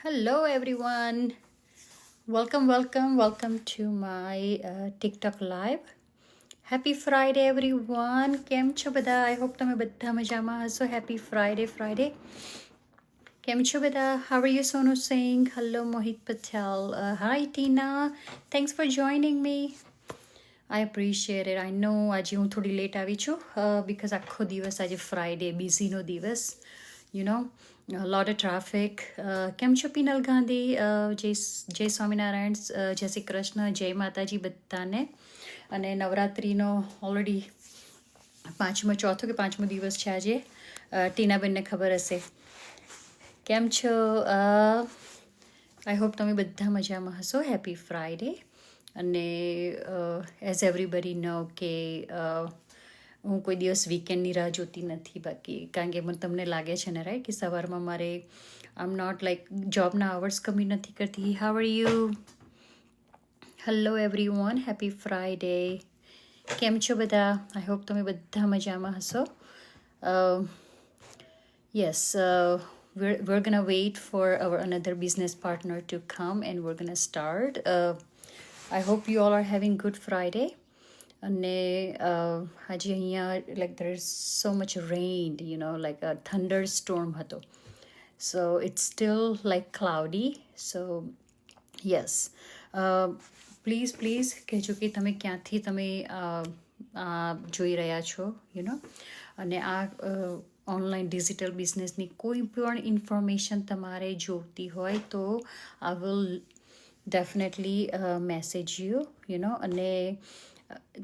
Hello, everyone. Welcome to my TikTok live. Happy Friday, everyone. કેમ છો બધા? I hope તમે બધા મજામાં હશો. Happy Friday. કેમ છો બધા? How are you, Sonu Singh? Hello, Mohit Patel. Hi, Tina. Thanks for joining me. I appreciate it. I know આજે હું થોડી લેટ આવી છું because આખો દિવસ આજે ફ્રાઈડે બિઝીનો દિવસ you know lot of traffic કેમ છો પિનલ ગાંધી જય સ્વામિનારાયણ જય શ્રી કૃષ્ણ જય માતાજી બધાને અને નવરાત્રિનો ઓલરેડી ચોથો કે પાંચમો દિવસ છે આજે ટીનાબેનને ખબર હશે કેમ છો આઈ હોપ તમે બધા મજામાં હશો હેપી ફ્રાઈડે અને એઝ એવરીબડી નો કે હું કોઈ દિવસ વીકેન્ડની રાહ જોતી નથી બાકી કારણ કે મને તમને લાગે છે ને રાઈટ કે સવારમાં મારે આઈ એમ નોટ લાઈક જોબના અવર્સ કમી નથી કરતી how are you hello everyone happy Friday કેમ છો બધા આઈ હોપ તમે બધા મજામાં હશો yes we're gonna wait for our another business partner to come and we're gonna start I hope you all are having good Friday અને આજે અહીંયા like there is so much rain like a thunderstorm હતો so it's still like cloudy so yes please કહેજો કે તમે ક્યાંથી તમે જોઈ રહ્યા છો અને આ ઓનલાઈન ડિજિટલ બિઝનેસની કોઈ પણ ઇન્ફોર્મેશન તમારે જોઈતી હોય તો આઈ વિલ ડેફિનેટલી મેસેજ યુ અને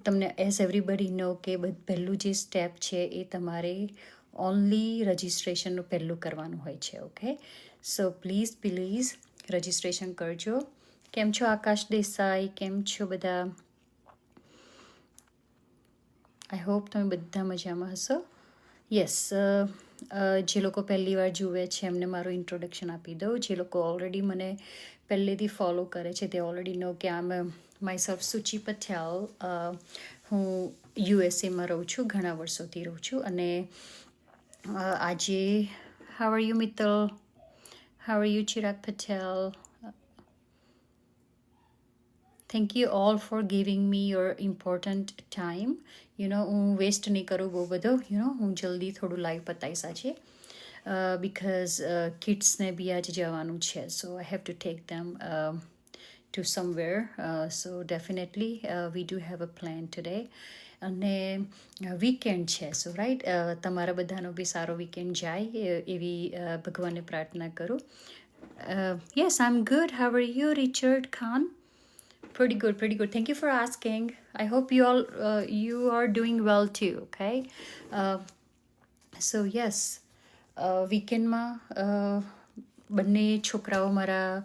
તમને એઝ એવરીબડી નો કે પહેલું જે સ્ટેપ છે એ તમારે ઓનલી રજિસ્ટ્રેશનનું પહેલું કરવાનું હોય છે ઓકે સો પ્લીઝ રજિસ્ટ્રેશન કરજો કેમ છો આકાશ દેસાઈ કેમ છો બધા આઈ હોપ તમે બધા મજામાં હશો યસ જે લોકો પહેલી વાર જુએ છે એમને મારું ઇન્ટ્રોડક્શન આપી દઉં જે લોકો ઓલરેડી મને પહેલેથી ફોલો કરે છે તે ઓલરેડી નો કે આમ માય સેલ્ફ સુચિ પટેલ હું યુએસએમાં રહું છું ઘણા વર્ષોથી રહું છું અને આજે how are you Mittal how are you Chirag Patel thank you all for giving me your important time હું વેસ્ટ નહીં કરું બહુ બધો હું જલ્દી થોડું લાઈવ પતાવીશ આજે બિકોઝ કિડ્સને બી આજે જવાનું છે so I have to take them to somewhere so definitely we do have a plan today અને વીકેન્ડ છે સો રાઈટ તમારા બધાનો બી સારો વીકેન્ડ જાય એવી ભગવાનને પ્રાર્થના કરું yes I'm good how are you Richard Khan pretty good thank you for asking I hope you are doing well too okay so yes વીકેન્ડમાં બંને છોકરાઓ મારા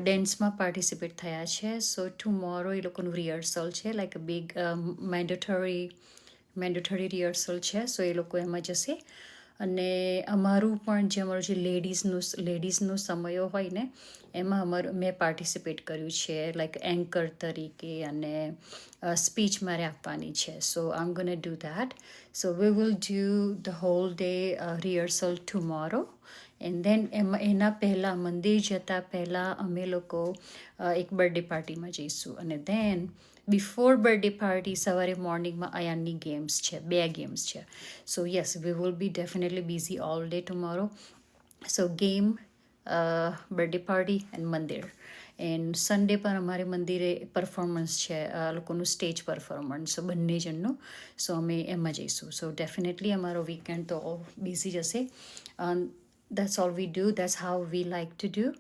ડેન્સમાં પાર્ટિસિપેટ થયા છે સો ટુમોરો એ લોકોનું રિહર્સલ છે like a big mandatory rehearsal છે સો એ લોકો એમાં જશે અને અમારું પણ જે અમારું જે લેડીઝનું સમયો હોય ને એમાં મેં પાર્ટિસિપેટ કર્યું છે લાઈક એન્કર તરીકે અને સ્પીચ મારે આપવાની છે so I am gonna do that so we will do the whole day rehearsal tomorrow and then એના પહેલાં મંદિર જતાં પહેલાં અમે લોકો એક બર્થડે પાર્ટીમાં જઈશું અને ધેન બિફોર બર્થડે પાર્ટી સવારે મોર્નિંગમાં અયાનની ગેમ્સ છે 2 ગેમ્સ છે સો yes we will be definitely busy all day tomorrow so game birthday party and મંદિર એન્ડ સન્ડે પર અમારે મંદિરે પરફોર્મન્સ છે લોકોનું સ્ટેજ પરફોર્મન્સ સો બંને જણનું સો અમે એમાં જઈશું સો ડેફિનેટલી અમારો વીકેન્ડ તો બિઝી જશે that's all we do that's how we like to do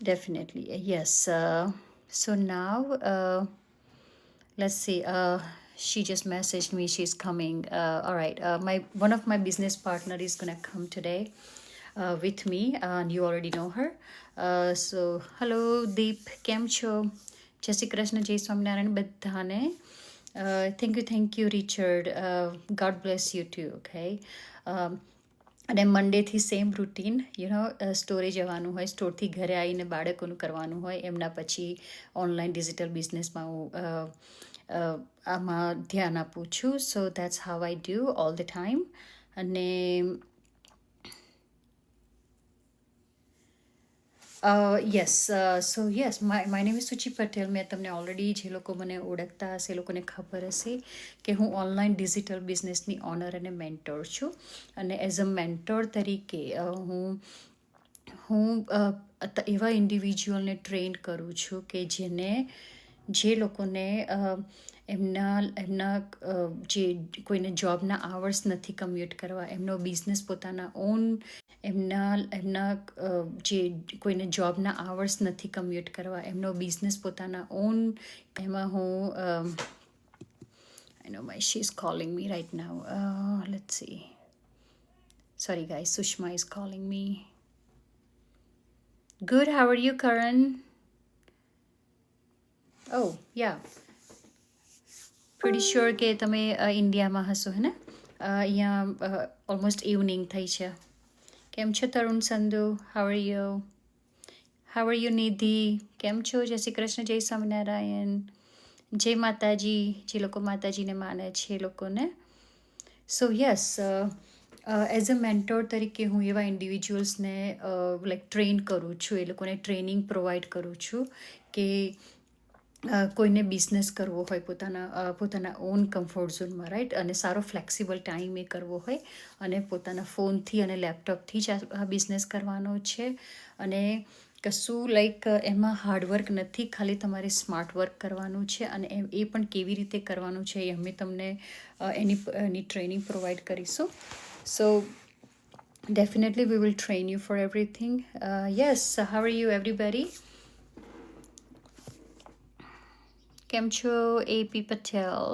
definitely yes so now let's see she just messaged me she's coming all right my one of my business partner is gonna come today with me and you already know her so hello Deep કેમ છો જય શ્રી કૃષ્ણ જય સ્વામિનારાયણ બધાને thank you Richard God bless you too okay અને મંડેથી same routine સ્ટોરે જવાનું હોય સ્ટોરથી ઘરે આવીને બાળકોનું કરવાનું હોય એમના પછી ઓનલાઈન ડિજિટલ બિઝનેસમાં હું આમાં ધ્યાન આપું છું so that's how I do all the time અને yes yes my name is Suchi Patel. મેં તમને ઓલરેડી જે લોકો મને ઓળખતા હશે એ લોકોને ખબર હશે કે હું ઓનલાઈન ડિજિટલ બિઝનેસની ઓનર અને મેન્ટોર છું. અને એઝ અ મેન્ટોર તરીકે હું એવા ઇન્ડિવિજ્યુઅલને ટ્રેન કરું છું કે જે લોકોને એમના એમના જે કોઈને જોબના આવર્સ નથી કમ્યુટ કરવા, એમનો બિઝનેસ પોતાના ઓન એમના જે કોઈને જોબના આવર્સ નથી કમ્યુટ કરવા, એમનો બિઝનેસ પોતાના ઓન એમાં હું I know she's calling me right now. Let's see. Sorry guys, Sushma is calling me. Good, how are you, Karan? Oh, yeah. Pretty sure કે તમે ઇન્ડિયામાં હશો હે ને? અહીંયા ઓલમોસ્ટ ઇવનિંગ થઈ છે. કેમ છો Tarun Sandhu? How are you? How are you Nidhi? કેમ છો? જય શ્રી કૃષ્ણ, જય સ્વામિનારાયણ, જય માતાજી. જે લોકો માતાજીને માને છે એ લોકોને. સો યસ, એઝ અ મેન્ટોર તરીકે હું એવા ઇન્ડિવિજ્યુઅલ્સને લાઈક ટ્રેન કરું છું, એ લોકોને ટ્રેનિંગ પ્રોવાઈડ કરું છું કે કોઈને બિઝનેસ કરવો હોય પોતાના ઓન કમ્ફર્ટ ઝોનમાં, રાઈટ, અને સારો ફ્લેક્સિબલ ટાઈમ એ કરવો હોય અને પોતાના ફોનથી અને લેપટોપથી જ આ બિઝનેસ કરવાનો છે. અને કશું લાઈક એમાં હાર્ડવર્ક નથી, ખાલી તમારે સ્માર્ટ વર્ક કરવાનું છે. અને એ પણ કેવી રીતે કરવાનું છે એ અમે તમને એની ટ્રેનિંગ પ્રોવાઈડ કરીશું. સો definitely we will train you for everything. Yes, how are you everybody? કેમ છો AP Patel?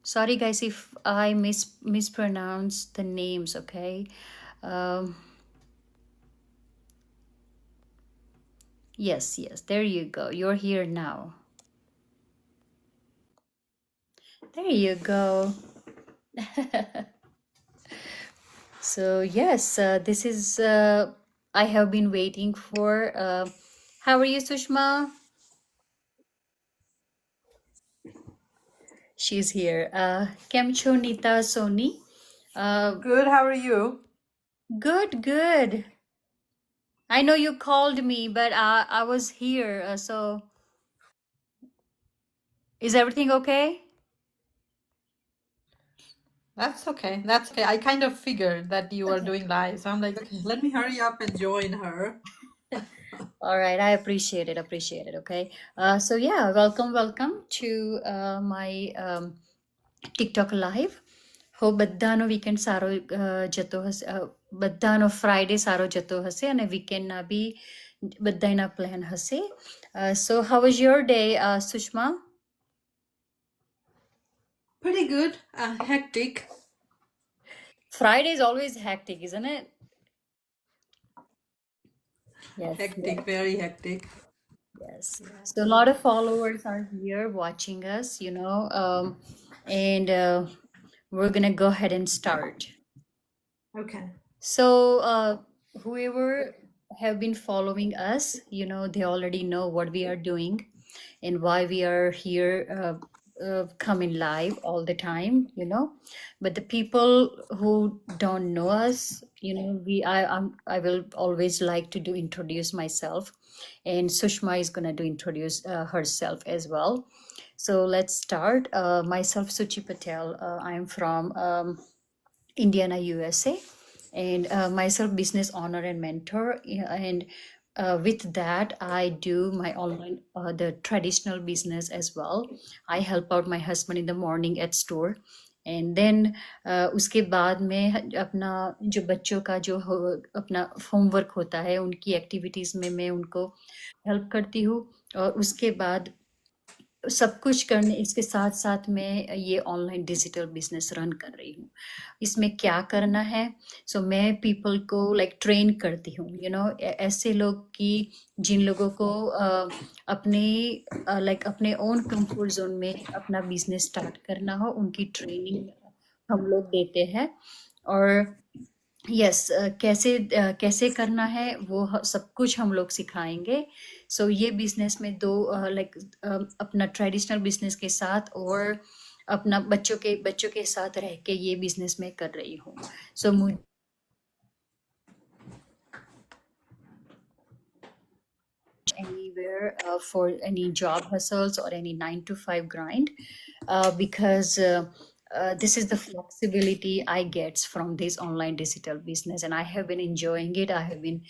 Sorry guys if I mispronounce the names, okay? Yes, there you go. You're here now. There you go. So yes, this is I have been waiting for. How are you, Sushma? She's here. Kem cho Nita Soni? Good, how are you? Good. I know you called me, but I was here. So is everything okay? That's okay. I kind of figured that you were doing live. So I'm like, okay, let me hurry up and join her. All right, I appreciate it. Okay. So yeah, welcome to my TikTok live. હો બધાનો weekend સારો જતો હશે, બધાનો Friday સારો જતો હશે અને વીકેન્ડના બી બધાના પ્લાન હશે. So how was your day, Sushma? Pretty good. Hectic. Friday is always hectic, isn't it? Yes. Hectic, very hectic. Yes. So a lot of followers are here watching us, and we're gonna go ahead and start. Okay. So whoever have been following us, they already know what we are doing and why we are here coming live all the time. But the people who don't know us, I will always like to introduce myself, and Sushma is going to introduce herself as well. So let's start. Myself, Suchi Patel. I am from Indiana, USA, and myself business owner and mentor. And with that, I do my online the traditional business as well. I help out my husband in the morning at store, and then उसके बाद मैं अपना जो बच्चों का जो अपना homework होता है उनकी एक्टिविटीज में मैं उनको हेल्प करती हूँ. और उसके बाद सब कुछ करने इसके साथ साथ मैं ये ऑनलाइन डिजिटल बिजनेस रन कर रही हूँ. इसमें क्या करना है, सो मैं पीपल को लाइक ट्रेन करती हूँ, ऐसे लोग की जिन लोगों को अपने लाइक अपने ओन कंफर्ट जोन में अपना बिजनेस स्टार्ट करना हो, उनकी ट्रेनिंग हम लोग देते हैं. और यस कैसे करना है वो सब कुछ हम लोग सिखाएंगे. सो ये बिजनेस में दो लाइक अपना ट्रेडिशनल बिजनेस के साथ और अपना बच्चों के साथ रह के ये बिजनेस में कर रही हूँ. सो anywhere for any job hustles or any 9 to 5 grind, because this is the flexibility I get from this online digital business, and I have been enjoying it. I have been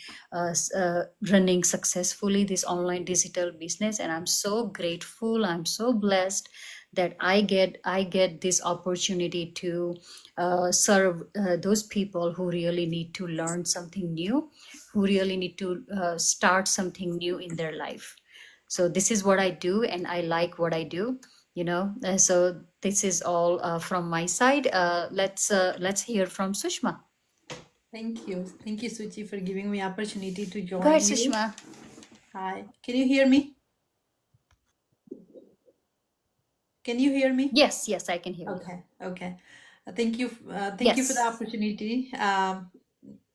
running successfully this online digital business, and I'm so grateful. I'm so blessed that I get this opportunity to serve those people who really need to learn something new, who really need to start something new in their life. So this is what I do, and I like what I do. So this is all from my side. Let's hear from Sushma. Thank you. Thank you, Suchi, for giving me opportunity to Go ahead, join you. Sushma. Hi. Can you hear me? Can you hear me? Yes, yes, I can hear you. Okay. Okay. Thank you. Thank you for the Yes. opportunity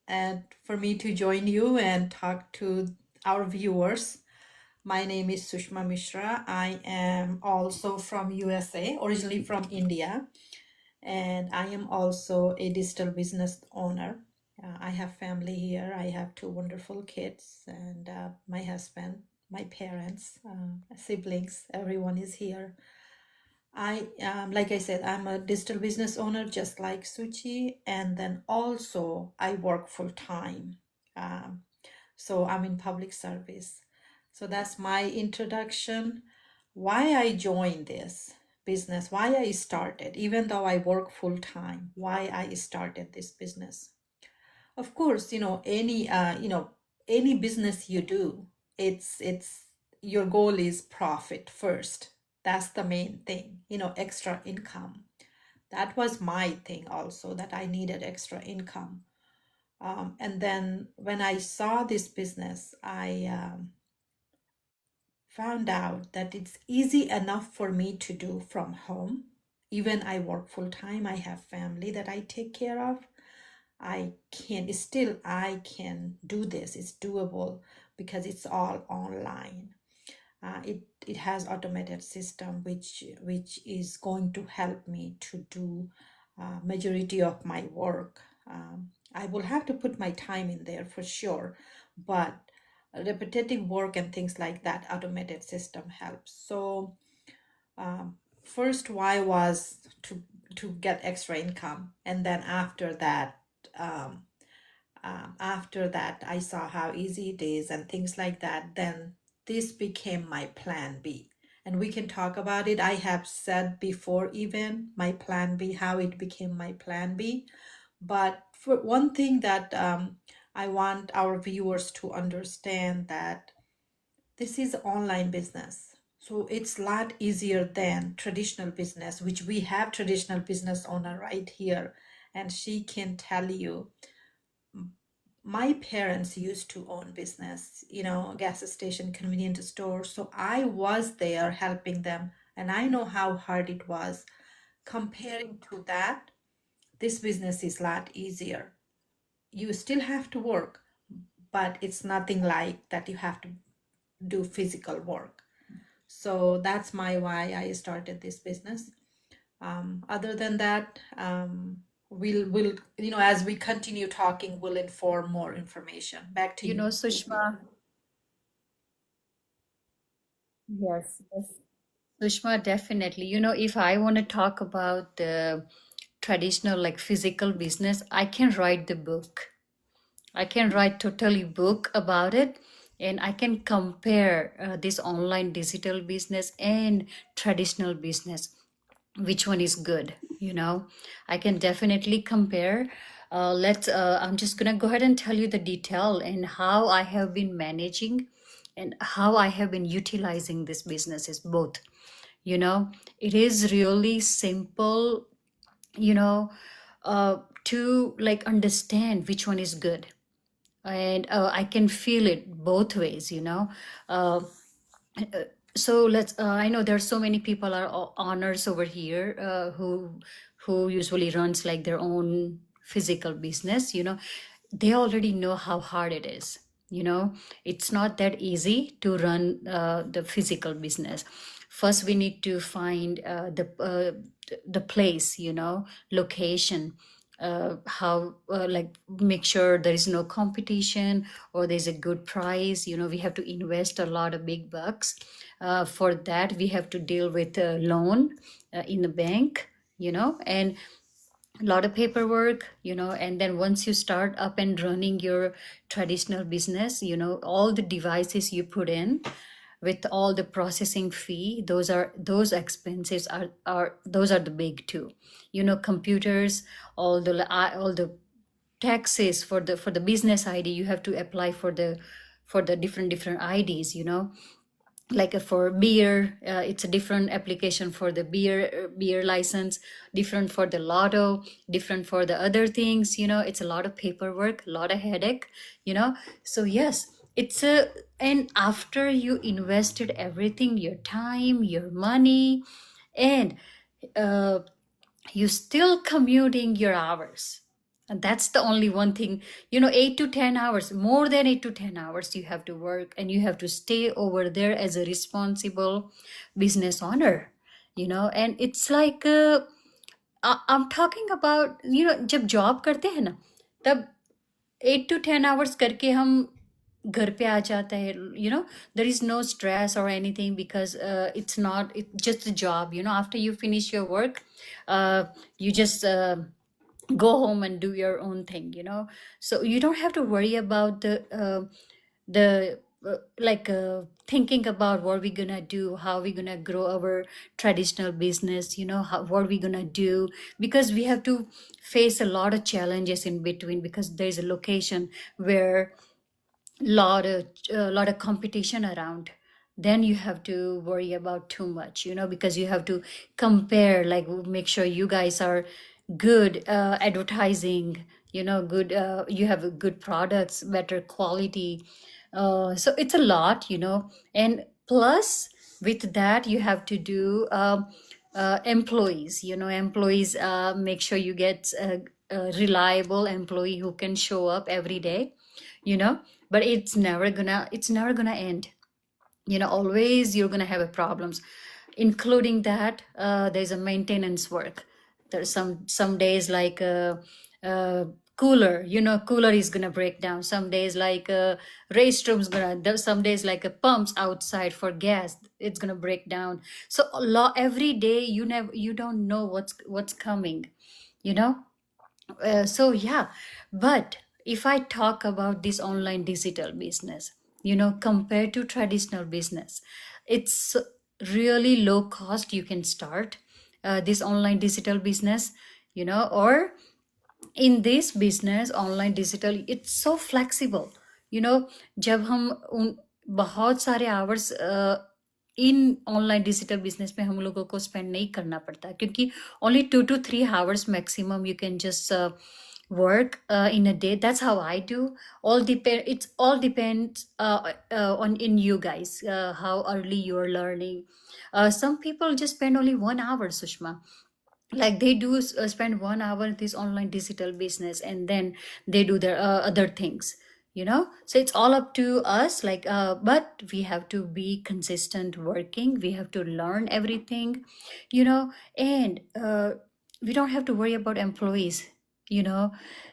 and for me to join you and talk to our viewers. My name is Sushma Mishra. I am also from USA, originally from India, and I am also a digital business owner. I have family here. I have two wonderful kids and my husband, my parents, siblings, everyone is here. Like I said, I'm a digital business owner just like Suchi, and then also I work full time. Um, so I'm in public service. So that's my introduction. Why I joined this business, why I started, even though I work full time, why I started this business. Of course, any business you do, it's your goal is profit first. That's the main thing, extra income. That was my thing also, that I needed extra income. And then when I saw this business, I found out that it's easy enough for me to do from home. Even I work full time, I have family that I take care of. I can do this. It's doable because it's all online. It has automated system which is going to help me to do majority of my work. I will have to put my time in there for sure, but repetitive work and things like that, automated system helps. So first why was to get extra income, and then um, after that I saw how easy it is and things like that. Then this became my plan B, and we can talk about it. I have said before even my plan B, how it became my plan B. But for one thing that I want our viewers to understand, that this is online business, so it's a lot easier than traditional business, which we have traditional business owner right here, and she can tell you. My parents used to own business, gas station, convenience store. So I was there helping them, and I know how hard it was. Comparing to that, this business is a lot easier. You still have to work, but it's nothing like that you have to do physical work. So that's why I started this business. Other than that, we'll as we continue talking, we'll inform more information. Back to you. Sushma. Yes, yes. Sushma, definitely. If I want to talk about the traditional, like physical business, I can write the book. I can write totally book about it, and I can compare this online digital business and traditional business. Which one is good? I can definitely compare. I'm just gonna go ahead and tell you the detail and how I have been managing and how I have been utilizing this businesses both. It is really simple, you know, to like understand which one is good, and I can feel it both ways. Uh, so I know there's so many people are honors over here, who usually runs like their own physical business. They already know how hard it is. It's not that easy to run the physical business. First we need to find the place, location, how like make sure there is no competition or there's a good price. We have to invest a lot of big bucks. For that we have to deal with a loan in the bank, and a lot of paperwork, and then once you start up and running your traditional business, all the devices you put in with all the processing fee, those expenses are those are the big two. Computers, all the taxes for the business ID, you have to apply for the different IDs, like for beer, it's a different application for the beer license, different for the lotto, different for the other things. It's a lot of paperwork, a lot of headache. So yes, it's a and after you invested everything, your time, your money, and uh, you still commuting your hours, and that's the only one thing. 8 to 10 hours, more than 8 to 10 hours you have to work, and you have to stay over there as a responsible business owner. And it's like I'm talking about, जब job करते हैं ना, तब 8 to 10 hours करके हम घर पे आ जाता है. There is no stress or anything, because it's just a job. After you finish your work, you just go home and do your own thing. So you don't have to worry about the like thinking about what we're gonna do, how we're gonna grow our traditional business, what we're gonna do, because we have to face a lot of challenges in between, because there's a location where lot of competition around. Then you have to worry about too much, because you have to compare, like make sure you guys are good advertising, good, you have good products, better quality. So it's a lot, and plus with that you have to do employees. Employees, make sure you get a reliable employee who can show up every day, but it's never gonna end. Always you're gonna have a problems, including that there's a maintenance work. There's some days like cooler, cooler is gonna break down. Some days like restroom's gonna, there's some days like a pumps outside for gas, it's gonna break down. So a lot every day, you don't know what's coming, you know so yeah. But if I talk about this online digital business, compared to traditional business, it's really low cost. You can start this online digital business, or in this business online digital, it's so flexible. जब हम उन बहुत सारे hours in online digital business में हम लोगों को spend नहीं करना पड़ता, क्योंकि only 2 to 3 hours maximum you can just work in a day. That's how I do. It's all depends on in you guys, how early you're learning. Some people just spend only 1 hour, Sushma. Like they do spend 1 hour in this online digital business, and then they do their other things. So it's all up to us, like but we have to be consistent working, we have to learn everything, and we don't have to worry about employees.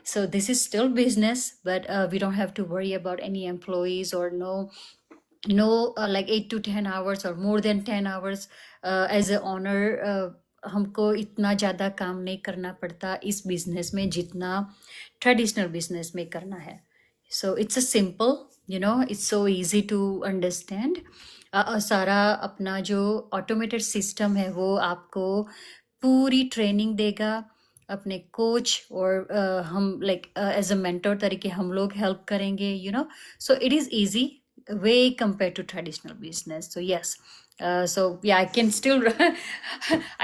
So this is still business, but we don't have to worry about any employees, or no like 8 to 10 hours or more than 10 hours as a owner. हमको इतना ज़्यादा काम नहीं करना पड़ता इस business में, जितना ट्रेडिशनल बिजनेस में करना है. So it's a simple, it's so easy to understand. सारा अपना जो ऑटोमेटेड सिस्टम है वो आपको पूरी ट्रेनिंग देगा, अपने कोच और हम लाइक एज अ मेंटर तरीके हम लोग हेल्प करेंगे. So it is easy way compared to traditional business. So yes, so yeah, I can still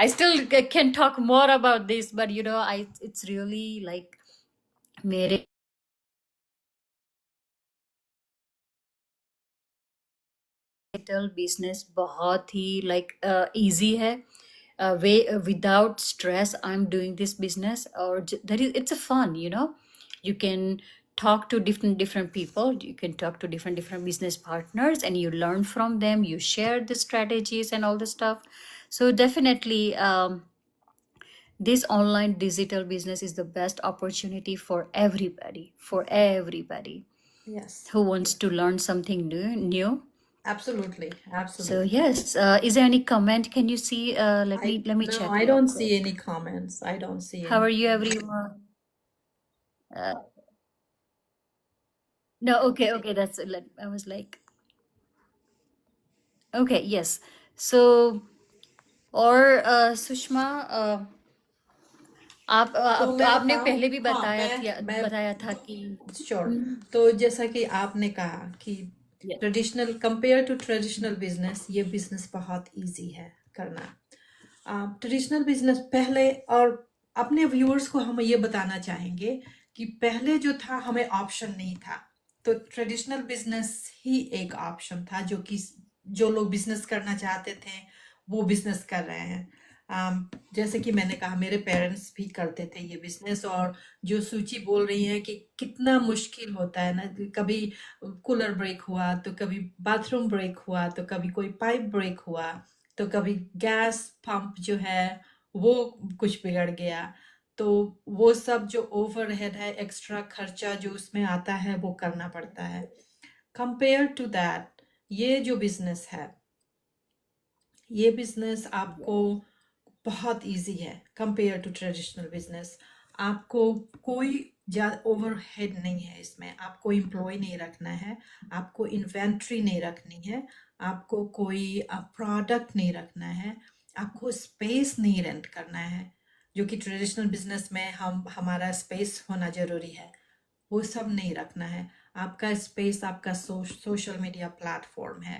I still can talk more about this, but it's really like मेरे digital business बहुत ही like easy है. Way without stress I'm doing this business, or it's a fun. You can talk to different people, you can talk to different business partners, and you learn from them, you share the strategies and all the stuff. So definitely this online digital business is the best opportunity for everybody Yes. who wants to learn something new. Absolutely. So Absolutely. yes, is there any comment? Can you see? Let me No, check I real don't see quick. any comments. I don't see How any are you, comments. everyone? No, okay. That's I was like, okay, yes. So और सुषमा आप तो अब तो मैं आपने बताऊं, पहले भी हाँ, मैं बताया था कि श्योर। तो जैसा कि आपने कहा कि yes, compare to traditional business, ये बिजनेस बहुत इजी है करना। ट्रेडिशनल बिजनेस पहले, और अपने व्यूअर्स को हम ये बताना चाहेंगे कि पहले जो था हमें ऑप्शन नहीं था, तो ट्रेडिशनल बिजनेस ही एक ऑप्शन था जो लोग बिजनेस करना चाहते थे वो बिजनेस कर रहे हैं। जैसे कि मैंने कहा मेरे पेरेंट्स भी करते थे ये बिजनेस, और जो सूची बोल रही है कि कितना मुश्किल होता है ना, कभी कूलर ब्रेक हुआ तो कभी बाथरूम ब्रेक हुआ तो कभी कोई पाइप ब्रेक हुआ तो कभी गैस पंप जो है वो कुछ बिगड़ गया, तो वो सब जो ओवरहेड है, एक्स्ट्रा खर्चा जो उसमें आता है वो करना पड़ता है। कंपेयर टू दैट, ये जो बिजनेस है, ये बिजनेस आपको बहुत इजी है कंपेयर टू ट्रेडिशनल बिजनेस। आपको कोई ओवरहेड नहीं है इसमें, आपको एम्प्लॉय नहीं रखना है, आपको इन्वेंट्री नहीं रखनी है, आपको कोई प्रोडक्ट नहीं रखना है, आपको स्पेस नहीं रेंट करना है, जो कि ट्रेडिशनल बिजनेस में हमारा स्पेस होना जरूरी है, वो सब नहीं रखना है। आपका स्पेस आपका सोशल मीडिया प्लेटफॉर्म है।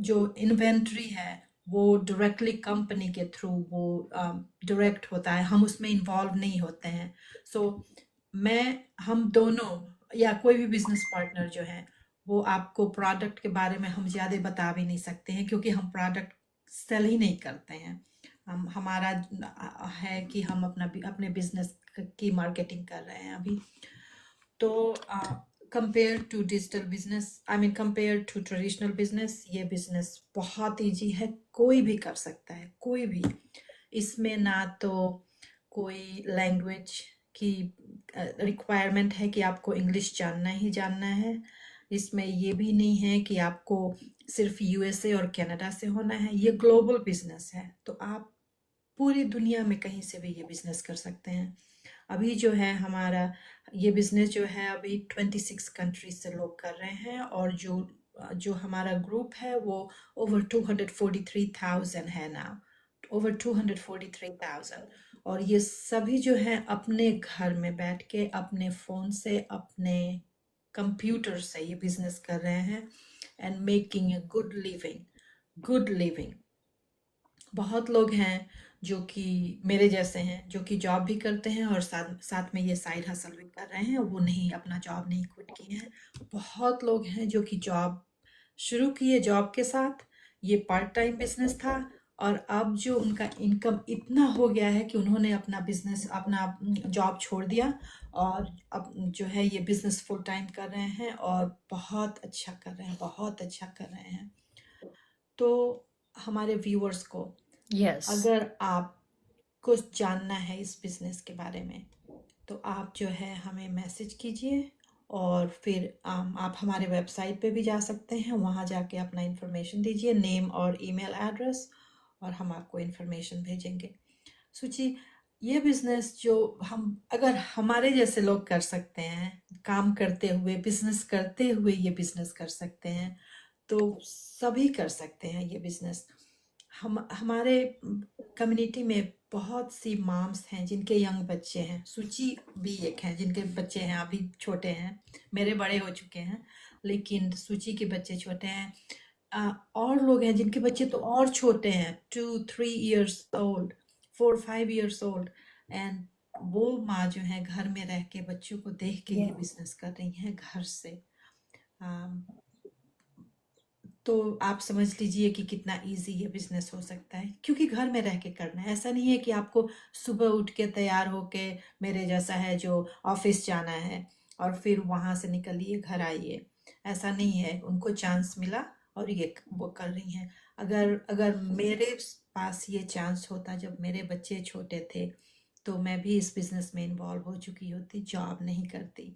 जो इन्वेंट्री है वो डायरेक्टली कंपनी के थ्रू वो डायरेक्ट होता है, हम उसमें इन्वॉल्व नहीं होते हैं। सो हम दोनों या कोई भी बिजनेस पार्टनर जो है वो आपको प्रोडक्ट के बारे में हम ज़्यादा बता भी नहीं सकते हैं, क्योंकि हम प्रोडक्ट सेल ही नहीं करते हैं। हमारा है कि हम अपने बिजनेस की मार्केटिंग कर रहे हैं अभी। तो compare to digital business, I mean compare to traditional business, ये बिजनेस बहुत ईजी है, कोई भी कर सकता है, कोई भी। इसमें ना तो कोई लैंग्वेज की रिक्वायरमेंट है कि आपको इंग्लिश जानना ही जानना है, इसमें ये भी नहीं है कि आपको सिर्फ यूएसए और कनाडा से होना है, ये ग्लोबल बिजनेस है, तो आप पूरी दुनिया में कहीं से भी ये बिजनेस कर सकते हैं। अभी जो है हमारा ये बिजनेस जो है अभी 26 कंट्रीज से लोग कर रहे हैं, और जो हमारा ग्रुप है वो ओवर 243,000 है ना, ओवर 243,000। और ये सभी जो है अपने घर में बैठ के अपने फ़ोन से अपने कंप्यूटर से ये बिजनेस कर रहे हैं and making a good living. बहुत लोग हैं जो कि मेरे जैसे हैं, जो कि जॉब भी करते हैं और साथ साथ में ये साइड हसल भी कर रहे हैं, वो नहीं अपना जॉब नहीं क्विट किए हैं। बहुत लोग हैं जो कि जॉब शुरू किए, जॉब के साथ ये पार्ट टाइम बिजनेस था, और अब जो उनका इनकम इतना हो गया है कि उन्होंने अपना जॉब छोड़ दिया, और अब जो है ये बिजनेस फुल टाइम कर रहे हैं और बहुत अच्छा कर रहे हैं, बहुत अच्छा कर रहे हैं। तो हमारे व्यूअर्स को yes, अगर आप कुछ जानना है इस बिजनेस के बारे में, तो आप जो है हमें मैसेज कीजिए, और फिर आप हमारे वेबसाइट पे भी जा सकते हैं, वहाँ जाके अपना इन्फॉर्मेशन दीजिए, नेम और ईमेल एड्रेस, और हम आपको इन्फॉर्मेशन भेजेंगे। सुची, ये बिजनेस जो अगर हमारे जैसे लोग कर सकते हैं, काम करते हुए बिजनेस करते हुए ये बिजनेस कर सकते हैं, तो सभी कर सकते हैं ये बिजनेस। हमारे कम्युनिटी में बहुत सी मॉम्स हैं जिनके यंग बच्चे हैं, सूची भी एक है जिनके बच्चे हैं अभी छोटे हैं, मेरे बड़े हो चुके हैं लेकिन सूची के बच्चे छोटे हैं। और लोग हैं जिनके बच्चे तो और छोटे हैं, 2-3 years old, 4-5 years old, and वो माँ जो है घर में रह के बच्चों को देख के ये yes, बिजनेस कर रही हैं घर से। तो आप समझ लीजिए कि कितना इजी ये बिजनेस हो सकता है, क्योंकि घर में रह के करना है। ऐसा नहीं है कि आपको सुबह उठ के तैयार होके मेरे जैसा है जो ऑफिस जाना है और फिर वहां से निकलिए घर आइए, ऐसा नहीं है। उनको चांस मिला और ये वो कर रही हैं। अगर अगर पास ये चांस होता जब मेरे बच्चे छोटे थे, तो मैं भी इस बिज़नेस में इन्वॉल्व हो चुकी होती, जॉब नहीं करती।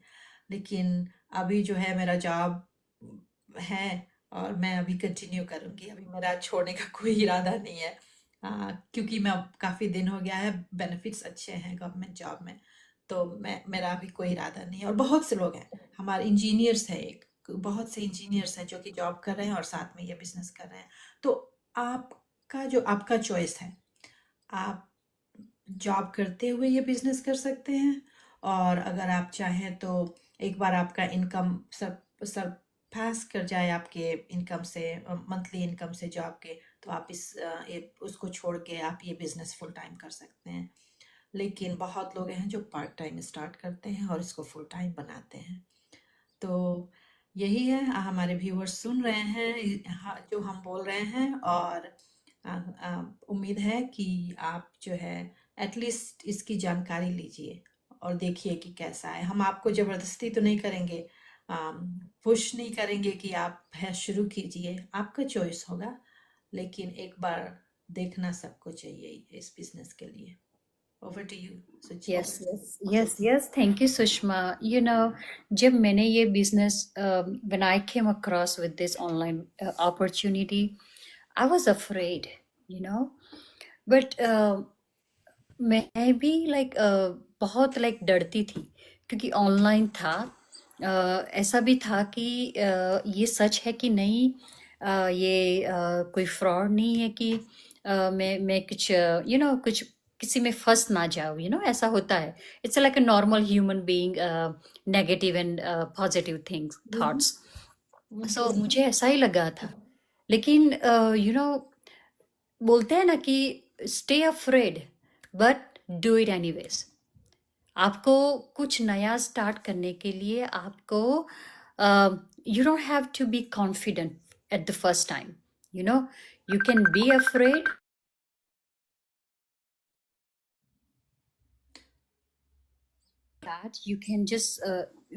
लेकिन अभी जो है मेरा जॉब है और मैं अभी कंटिन्यू करूँगी। अभी मेरा छोड़ने का कोई इरादा नहीं है, क्योंकि मैं अब काफ़ी दिन हो गया है, बेनिफिट्स अच्छे हैं गवर्नमेंट जॉब में, तो मेरा अभी कोई इरादा नहीं है। और बहुत से लोग हैं, हमारे इंजीनियर्स हैं, बहुत से इंजीनियर्स हैं जो कि जॉब कर रहे हैं और साथ में ये बिज़नेस कर रहे हैं। तो आपका चॉइस है, आप जॉब करते हुए ये बिजनेस कर सकते हैं, और अगर आप चाहें तो एक बार आपका इनकम सरपास कर जाए आपके इनकम से, मंथली इनकम से जॉब के, तो आप उसको छोड़ के आप ये बिजनेस फुल टाइम कर सकते हैं। लेकिन बहुत लोग हैं जो पार्ट टाइम स्टार्ट करते हैं और इसको फुल टाइम बनाते हैं। तो यही है, हमारे व्यूअर्स सुन रहे हैं जो हम बोल रहे हैं, और उम्मीद है कि आप जो है एटलीस्ट इसकी जानकारी लीजिए और देखिए कि कैसा है। हम आपको ज़बरदस्ती तो नहीं करेंगे, पुश नहीं करेंगे कि आप है शुरू कीजिए, आपका चॉइस होगा, लेकिन एक बार देखना सबको चाहिए इस बिजनेस के लिए। Over to you yes yes yes yes, thank you Sushma. You know, जब मैंने ये business, when I came across with this online opportunity, I was afraid, you know, but मैं भी बहुत डरती थी, क्योंकि ऑनलाइन था। ऐसा भी था कि ये सच है कि नहीं, ये कोई फ्रॉड नहीं है कि मैं कुछ कुछ किसी में फंस ना जाऊँ, ऐसा होता है। It's like a normal human being, negative and positive things, thoughts. So मुझे ऐसा ही लगा था। लेकिन बोलते हैं ना कि stay afraid but do it anyways. आपको कुछ नया स्टार्ट करने के लिए आपको you don't have to be confident at the first time, you can be afraid, that you can just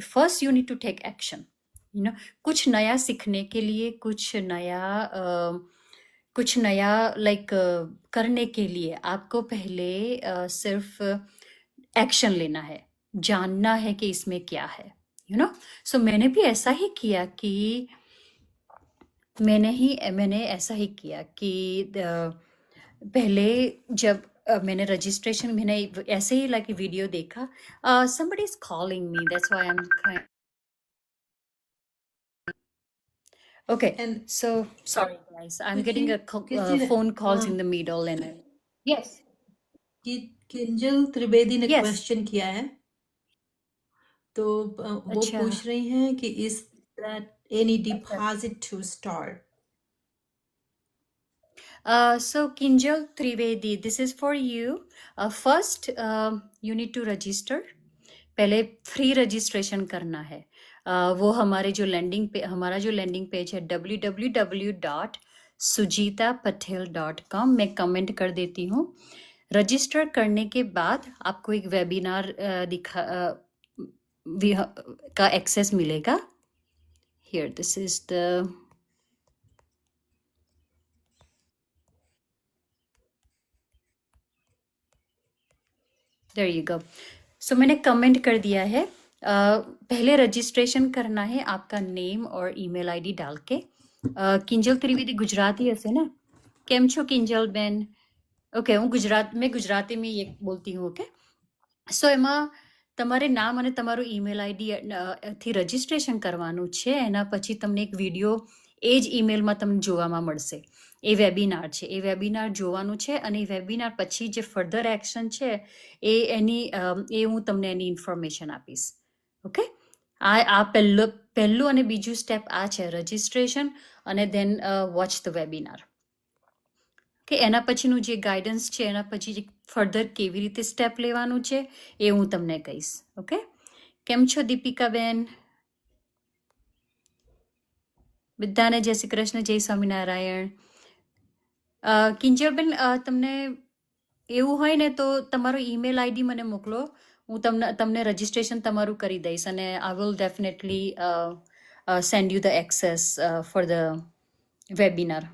first you need to take action, कुछ नया सीखने के लिए, कुछ नया करने के लिए आपको पहले सिर्फ एक्शन लेना है, जानना है कि इसमें क्या है, सो मैंने भी ऐसा ही किया कि मैंने ऐसा ही किया कि पहले जब मैंने रजिस्ट्रेशन, मैंने ऐसे ही वीडियो देखा, somebody is calling me, that's why I'm okay. And So sorry guys, I'm getting a किसी phone calls in the middle, and yes, Kinjal Trivedi ने yes, क्वेश्चन किया है, तो वो अच्छा, पूछ रही हैं कि इज दैट एनी अच्छा। Deposit to start? So Kinjal Trivedi, this is for you. First, you need to register. पहले फ्री रजिस्ट्रेशन करना है। वो हमारा जो लैंडिंग पेज है www.sujitapatel.com, मैं कमेंट कर देती हूँ। रजिस्टर करने के बाद आपको एक वेबिनार का एक्सेस मिलेगा। Here, this is the there you go. So मैंने कमेंट कर दिया है। पहले रजिस्ट्रेशन करना है, आपका नेम और ईमेल आईडी डाल के। કિંજલ ત્રિવેદી ગુજરાતી હશે ને? કેમ છો કિંજલ બેન? ઓકે, હું ગુજરાતીમાં એક બોલતી હું, ઓકે? સો એમાં તમારે નામ અને તમારું ઈમેલ આઈડી થી રજીસ્ટ્રેશન કરવાનું છે. એના પછી તમને એક વિડીયો એ જ ઈમેલમાં તમને જોવામાં મળશે. એ વેબિનાર છે, એ વેબિનાર જોવાનું છે, અને એ વેબિનાર પછી જે ફર્ધર એક્શન છે એ હું તમને એની ઇન્ફોર્મેશન આપીશ. ઓકે, આ પહેલું અને બીજું સ્ટેપ આ છે, રજીસ્ટ્રેશન, અને દેન વોચ ધ વેબિનાર. કે એના પછીનું જે ગાઈડન્સ છે, એના પછી જે ફર્ધર કેવી રીતે સ્ટેપ લેવાનું છે એ હું તમને કહીશ. ઓકે, કેમ છો દીપિકાબેન? બધાને જય શ્રી કૃષ્ણ, જય સ્વામિનારાયણ. કિંજલબેન, તમને એવું હોય ને તો તમારો ઈમેલ આઈડી મને મોકલો, હું તમને રજીસ્ટ્રેશન તમારું કરી દઈશ, અને I will definitely send you the access for the webinar.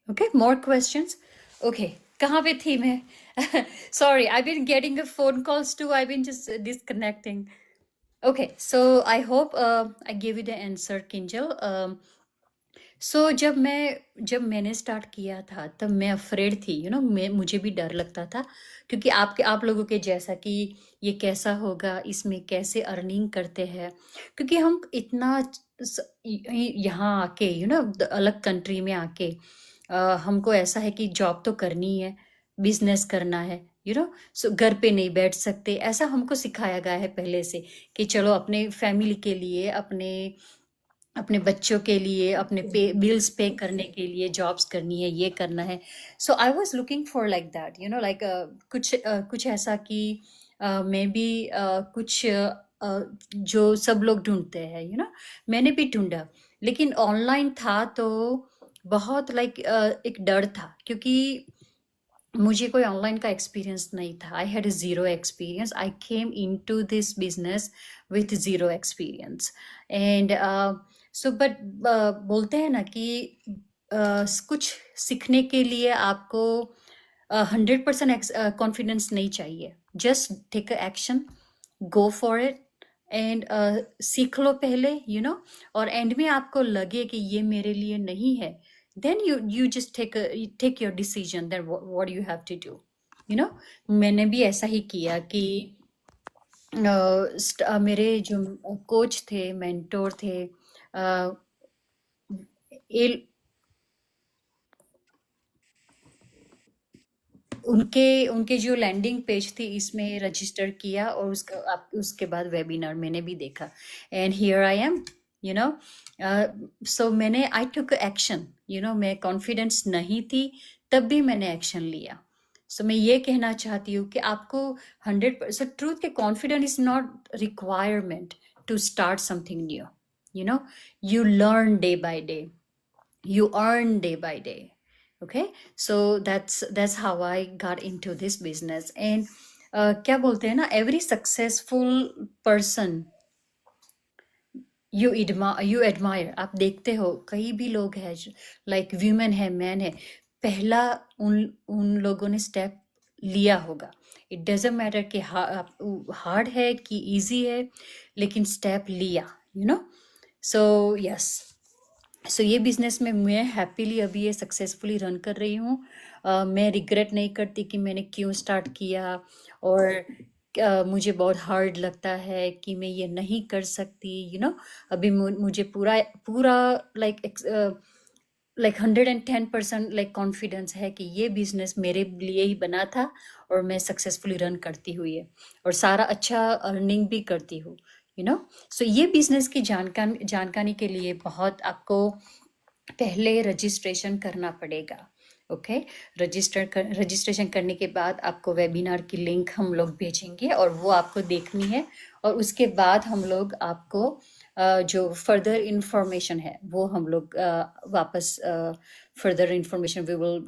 Okay, more questions? Okay, कहाँ पे थी मैं? Sorry, I've been getting a phone calls too. I've been just disconnecting. Okay, so I hope I gave you the answer, Kinjal. सो जब मैंने start किया था तब मैं अफ्रेड थी, मैं मुझे भी डर लगता था, क्योंकि आप लोगों के जैसा कि ये कैसा होगा, इसमें कैसे अर्निंग करते हैं, क्योंकि हम इतना यहाँ आके अलग कंट्री में आके हमको ऐसा है कि जॉब तो करनी है, बिजनेस करना है, सो घर पे नहीं बैठ सकते, ऐसा हमको सिखाया गया है पहले से कि चलो अपने फैमिली के लिए, अपने अपने बच्चों के लिए, अपने बिल्स पे करने के लिए जॉब्स करनी है, ये करना है। So I was looking for like that, like कुछ ऐसा कि मैं भी कुछ जो सब लोग ढूंढते हैं, मैंने भी ढूंढा, लेकिन ऑनलाइन था तो बहुत लाइक एक डर था, क्योंकि मुझे कोई ऑनलाइन का एक्सपीरियंस नहीं था। I had zero experience, I came into this business with zero experience. And so but बोलते हैं ना कि कुछ सीखने के लिए आपको 100% कॉन्फिडेंस नहीं चाहिए, just take a action, go for it, and सीख लो पहले, और एंड में आपको लगे कि ये मेरे लिए नहीं है, then you just take your decision, then what you have to do, मैंने भी ऐसा ही किया कि मेरे जो कोच थे, मेंटोर थे, अ, ये उनके उनके जो लैंडिंग पेज थी, इसमें रजिस्टर किया, और उसके बाद वेबिनार मैंने भी देखा, and here I am, you know so मैंने आई टुक एक्शन, मैं कॉन्फिडेंस नहीं थी, तब भी मैंने एक्शन लिया। सो मैं ये कहना चाहती हूँ कि आपको 100%, ट्रूथ के confidence is not requirement to start something new, you know you learn day by day, you earn day by day. Okay, so that's how I got into this business. And क्या बोलते हैं ना, every successful person you admire, आप देखते हो कई भी लोग हैं, लाइक वीमेन है, मैन है, पहला उन उन लोगों ने स्टेप लिया होगा। इट डजेंट मैटर कि हार्ड है कि इजी है, लेकिन स्टेप लिया, सो यस। सो ये बिजनेस में मैं हैप्पीली अभी ये सक्सेसफुली रन कर रही हूँ। मैं रिग्रेट नहीं करती कि मैंने क्यों स्टार्ट किया, और मुझे बहुत हार्ड लगता है कि मैं ये नहीं कर सकती, अभी मुझे पूरा पूरा लाइक 110% लाइक कॉन्फिडेंस है कि ये बिजनेस मेरे लिए ही बना था, और मैं सक्सेसफुली रन करती हुई है, और सारा अच्छा अर्निंग भी करती हूँ, सो ये बिजनेस की जानकारी के लिए बहुत आपको पहले रजिस्ट्रेशन करना पड़ेगा। ओके, रजिस्ट्रेशन करने के बाद आपको वेबिनार की लिंक हम लोग भेजेंगे, और वो आपको देखनी है, और उसके बाद हम लोग आपको जो फर्दर इंफॉर्मेशन है वो हम लोग वापस further information we will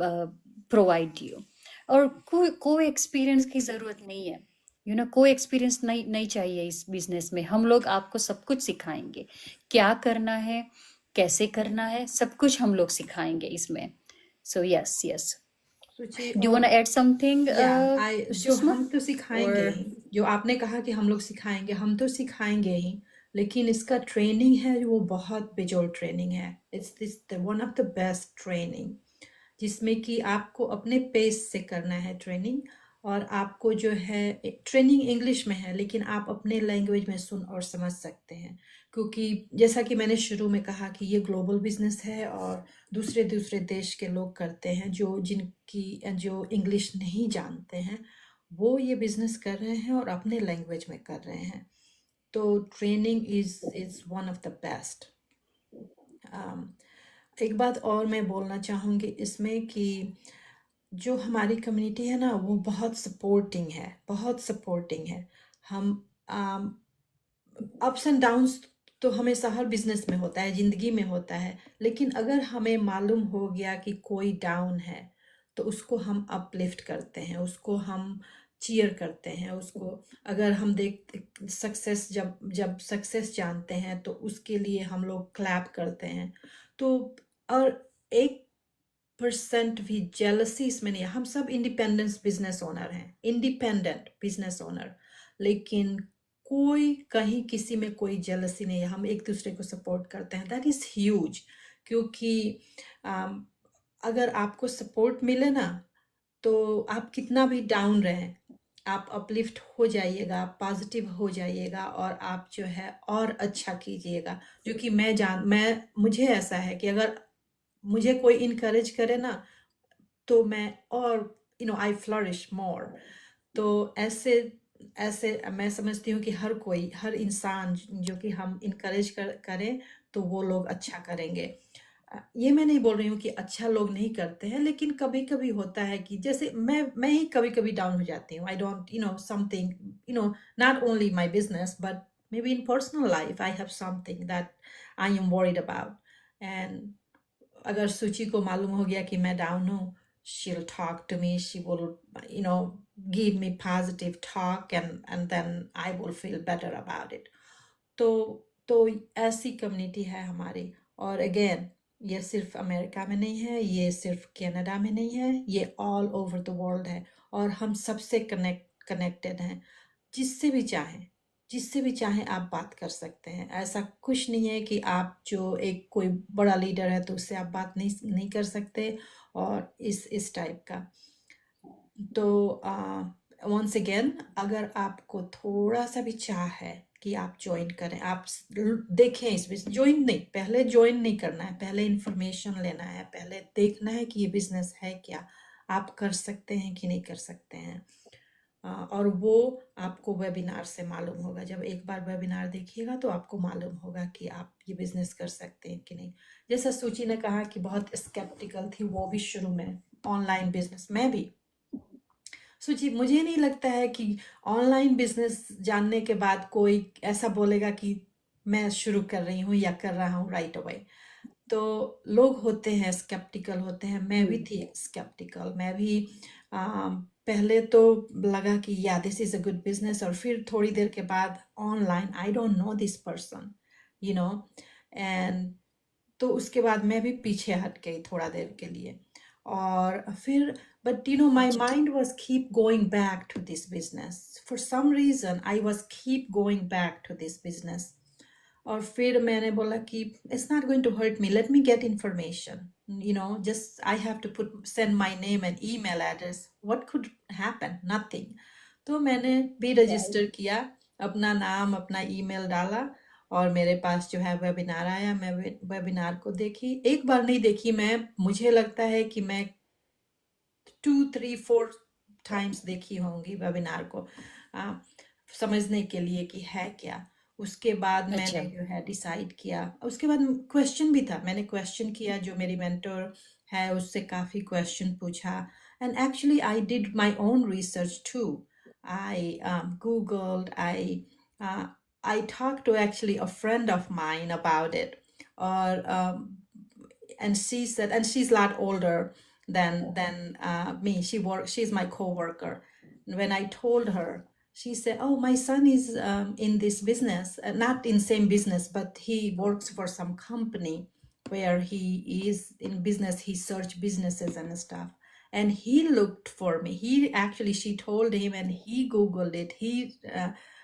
provide you. और कोई एक्सपीरियंस की ज़रूरत नहीं है, कोई एक्सपीरियंस नहीं चाहिए इस बिजनेस में। हम लोग आपको सब कुछ सिखाएंगे, क्या करना है, कैसे करना है, सब कुछ हम लोग सिखाएंगे इसमें। सो यस यस, सोचिए। डू और वांट टू ऐड समथिंग जो सुषमा? हम तो सिखाएंगे और ही, जो आपने कहा कि हम लोग सिखाएंगे, हम तो सिखाएंगे ही, लेकिन इसका ट्रेनिंग है वो बहुत बेजोड़ ट्रेनिंग है। It's this one of the best training, जिसमें कि आपको अपने पेस से करना है ट्रेनिंग, और आपको जो है ट्रेनिंग इंग्लिश में है, लेकिन आप अपने लैंग्वेज में सुन और समझ सकते हैं, क्योंकि जैसा कि मैंने शुरू में कहा कि ये ग्लोबल बिजनेस है, और दूसरे दूसरे देश के लोग करते हैं, जो इंग्लिश नहीं जानते हैं, वो ये बिजनेस कर रहे हैं और अपने लैंग्वेज में कर रहे हैं। तो training is one of the best. एक बात और मैं बोलना चाहूँगी इसमें कि जो हमारी कम्युनिटी है ना, वो बहुत सपोर्टिंग है, बहुत सपोर्टिंग है। हम अप्स एंड डाउन्स तो हमेशा हर बिजनेस में होता है, ज़िंदगी में होता है, लेकिन अगर हमें मालूम हो गया कि कोई डाउन है, तो उसको हम अपलिफ्ट करते हैं, उसको हम चीयर करते हैं, उसको अगर हम सक्सेस, जब जब सक्सेस जानते हैं तो उसके लिए हम लोग क्लैप करते हैं। तो और एक 1% भी जेलसी इसमें नहीं है। हम सब इंडिपेंडेंस बिजनेस ओनर हैं, इंडिपेंडेंट बिजनेस ओनर, लेकिन कोई कहीं किसी में कोई जेलसी नहीं है। हम एक दूसरे को सपोर्ट करते हैं, दैट इज़ ह्यूज। क्योंकि अगर आपको सपोर्ट मिले ना, तो आप कितना भी डाउन रहें, आप अपलिफ्ट हो जाइएगा, आप पॉजिटिव हो जाइएगा, और आप जो है और अच्छा कीजिएगा। जो कि मुझे ऐसा है कि अगर मुझे कोई इनकरेज करे ना, तो मैं और आई फ्लरिश मोर। तो ऐसे ऐसे मैं समझती हूँ कि हर इंसान जो कि हम इनकरेज करें, तो वो लोग अच्छा करेंगे। ये मैं नहीं बोल रही हूँ कि अच्छा लोग नहीं करते हैं, लेकिन कभी कभी होता है कि जैसे मैं ही कभी कभी डाउन हो जाती हूँ। I don't something, not only my business, but may be in personal life I have something that I am worried about. And अगर सूची को मालूम हो गया कि मैं डाउन हूँ, she'll talk to me, she will give me positive talk, and then I will feel better about it. तो ऐसी कम्युनिटी है हमारी। और अगेन, ये सिर्फ अमेरिका में नहीं है, ये सिर्फ कनाडा में नहीं है, ये ऑल ओवर द वर्ल्ड है। और हम सबसे कनेक्टेड हैं। जिससे भी चाहें आप बात कर सकते हैं। ऐसा कुछ नहीं है कि आप जो एक कोई बड़ा लीडर है तो उससे आप बात नहीं कर सकते, और इस टाइप का। तो वंस अगेन, अगर आपको थोड़ा सा भी चाह है कि आप ज्वाइन करें, आप देखें इस बिजनेस, पहले ज्वाइन नहीं करना है, पहले इंफॉर्मेशन लेना है, पहले देखना है कि ये बिजनेस है क्या, आप कर सकते हैं कि नहीं कर सकते हैं। और वो आपको वेबिनार से मालूम होगा। जब एक बार वेबिनार देखिएगा तो आपको मालूम होगा कि आप ये बिजनेस कर सकते हैं कि नहीं। जैसा सूची ने कहा कि बहुत स्केप्टिकल थी वो भी शुरू में, ऑनलाइन बिजनेस। मैं भी सूची, मुझे नहीं लगता है कि ऑनलाइन बिजनेस जानने के बाद कोई ऐसा बोलेगा कि मैं शुरू कर रही हूँ या कर रहा हूँ राइट अवे। तो लोग होते हैं, स्केप्टिकल होते हैं। मैं भी थी स्केप्टिकल। मैं भी पहले तो लगा कि या this is a good business, और फिर थोड़ी देर के बाद online, I don't know this person, and तो उसके बाद मैं भी पीछे हट गई थोड़ा देर के लिए। और फिर but my mind was keep going back to this business. For some reason I was keep going back to this business. और फिर मैंने बोला कि it's not going to hurt me, let me get information, just I have to send my name and email address, what could happen, nothing. तो मैंने भी register किया, अपना नाम अपना ईमेल डाला, और मेरे पास जो है वेबिनार आया। मैं वेबिनार को देखी, एक बार नहीं देखी मैं, मुझे लगता है कि मैं 2 3 4 टाइम्स देखी होंगी वेबिनार को, समझने के लिए कि है क्या। उसके बाद मैंने जो है डिसाइड किया। उसके बाद क्वेश्चन भी था, मैंने क्वेश्चन किया, जो मेरी मेंटर है उससे काफ़ी क्वेश्चन पूछा। And actually I did my own research too. I googled, I talked to actually a friend of mine about it, or and she said, and she's a lot older than me. She's my co-worker. When I told her, she said, oh, my son is in this business, not in same business, but he works for some company where he is in business. He searched businesses and stuff, and he looked for me. She told him, and he Googled it, he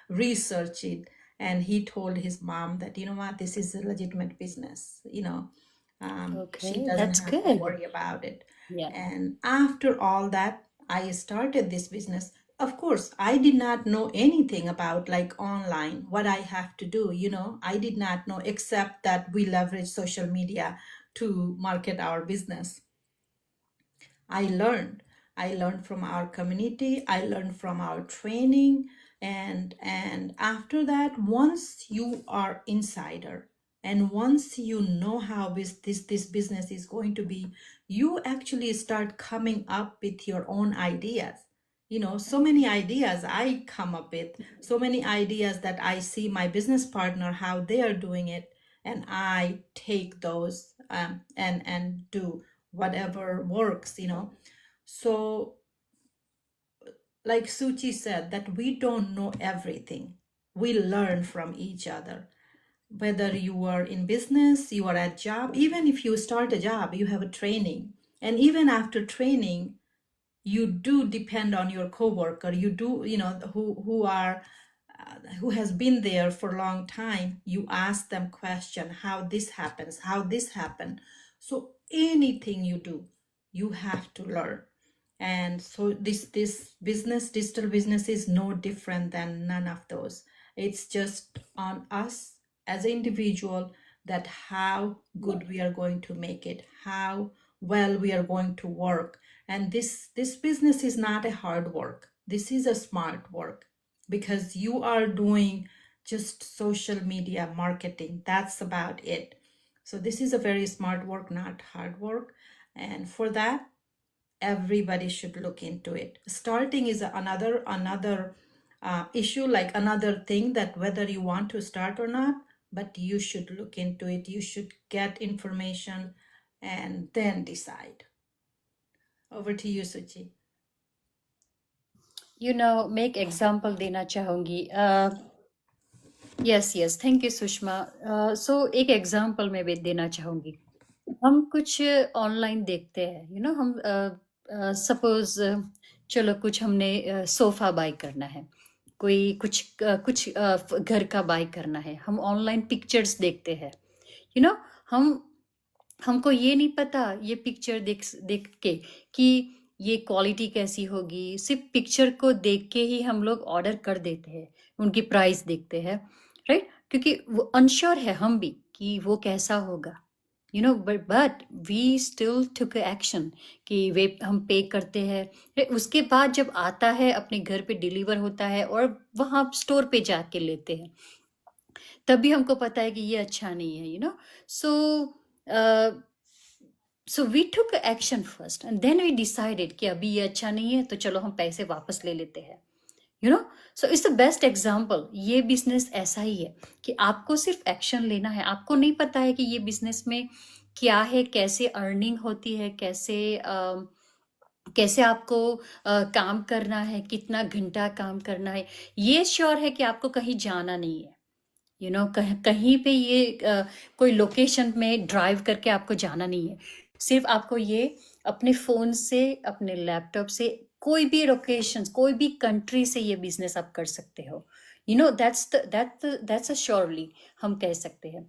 researched it, and he told his mom that, what, this is a legitimate business, she doesn't that's have to good. worry about it. Yeah. And after all that, I started this business. Of course, I did not know anything about like online, what I have to do, I did not know, except that we leverage social media to market our business. I learned from our community, I learned from our training, and after that, once you are insider, and once you know how this business is going to be, you actually start coming up with your own ideas. So many ideas I come up with, so many ideas that I see my business partner how they are doing it, and I take those and do whatever works. So like Suchi said, that we don't know everything, we learn from each other. Whether you are in business, you are at job, even if you start a job, you have a training, And even after training, you do depend on your coworker. You do, who has been there for a long time. You ask them question, how this happens, how this happened. So anything you do, you have to learn. And so this business, digital business, is no different than none of those. It's just on us as an individual, that how good we are going to make it, how well we are going to work. And this business is not a hard work. This is a smart work, because you are doing just social media marketing. That's about it. So this is a very smart work, not hard work. And for that, everybody should look into it. Starting is another issue, like another thing, that whether you want to start or not, but you should look into it. You should get information and then decide. Over to you, Suchi. मैं एक example देना चाहूंगी. Yes thank you Sushma. So एक example मैं भी देना चाहूंगी. हम कुछ ऑनलाइन देखते हैं, हम सपोज चलो कुछ हमने सोफा बाय करना है, कोई कुछ घर का बाय करना है. हम ऑनलाइन पिक्चर्स देखते हैं, हम हमको ये नहीं पता ये पिक्चर देख देख के कि ये क्वालिटी कैसी होगी. सिर्फ पिक्चर को देख के ही हम लोग ऑर्डर कर देते हैं, उनकी प्राइस देखते हैं, राइट? क्योंकि वो अनश्योर है हम भी कि वो कैसा होगा, but we still took action कि वे हम पे करते हैं. उसके बाद जब आता है अपने घर पे डिलीवर होता है और वहाँ स्टोर पे जाके लेते हैं, तभी हमको पता है कि ये अच्छा नहीं है. So we took action first and then we decided कि अभी ये अच्छा नहीं है, तो चलो हम पैसे वापस ले लेते हैं. So it's the best example. ये बिजनेस ऐसा ही है कि आपको सिर्फ एक्शन लेना है. आपको नहीं पता है कि ये बिजनेस में क्या है, कैसे अर्निंग होती है, कैसे आपको काम करना है, कितना घंटा काम करना है. ये श्योर है कि आपको कहीं जाना नहीं है, कहीं पे ये कोई लोकेशन में ड्राइव करके आपको जाना नहीं है. सिर्फ आपको ये अपने फोन से, अपने लैपटॉप से, कोई भी लोकेशन, कोई भी कंट्री से ये बिजनेस आप कर सकते हो. दैट्स श्योरली हम कह सकते हैं.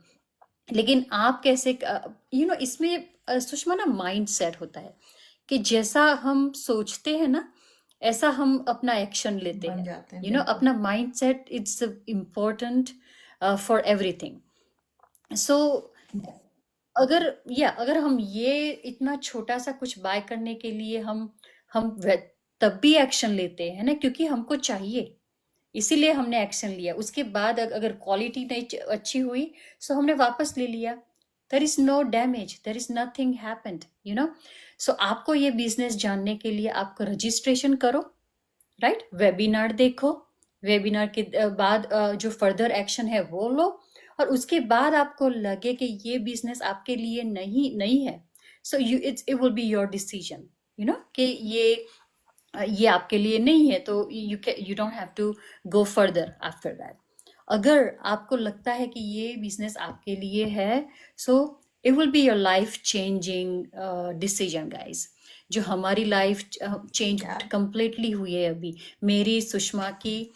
लेकिन आप कैसे, इसमें सुषमा ना माइंड सेट होता है कि जैसा हम सोचते हैं ना, ऐसा हम अपना एक्शन लेते बन हैं. जाते हैं, अपना mind set it's important for everything. So अगर हम ये इतना छोटा सा कुछ बाय करने के लिए हम तब भी एक्शन लेते हैं ना, क्योंकि हमको चाहिए, इसीलिए हमने एक्शन लिया. उसके बाद अगर क्वालिटी नहीं अच्छी हुई, सो हमने वापस ले लिया. There is no damage, there is nothing happened. So आपको ये बिजनेस जानने के लिए आपको रजिस्ट्रेशन करो, राइट? वेबिनार देखो, वेबिनार के बाद जो फर्दर एक्शन है वो लो, और उसके बाद आपको लगे कि ये बिजनेस आपके लिए नहीं है, so it will be your decision, कि ये आपके लिए नहीं है, तो you don't have to go further after that. अगर आपको लगता है कि ये बिजनेस आपके लिए है, so it will be your life changing decision guys. जो हमारी लाइफ चेंज कंप्लीटली हुई है अभी, मेरी, सुषमा की,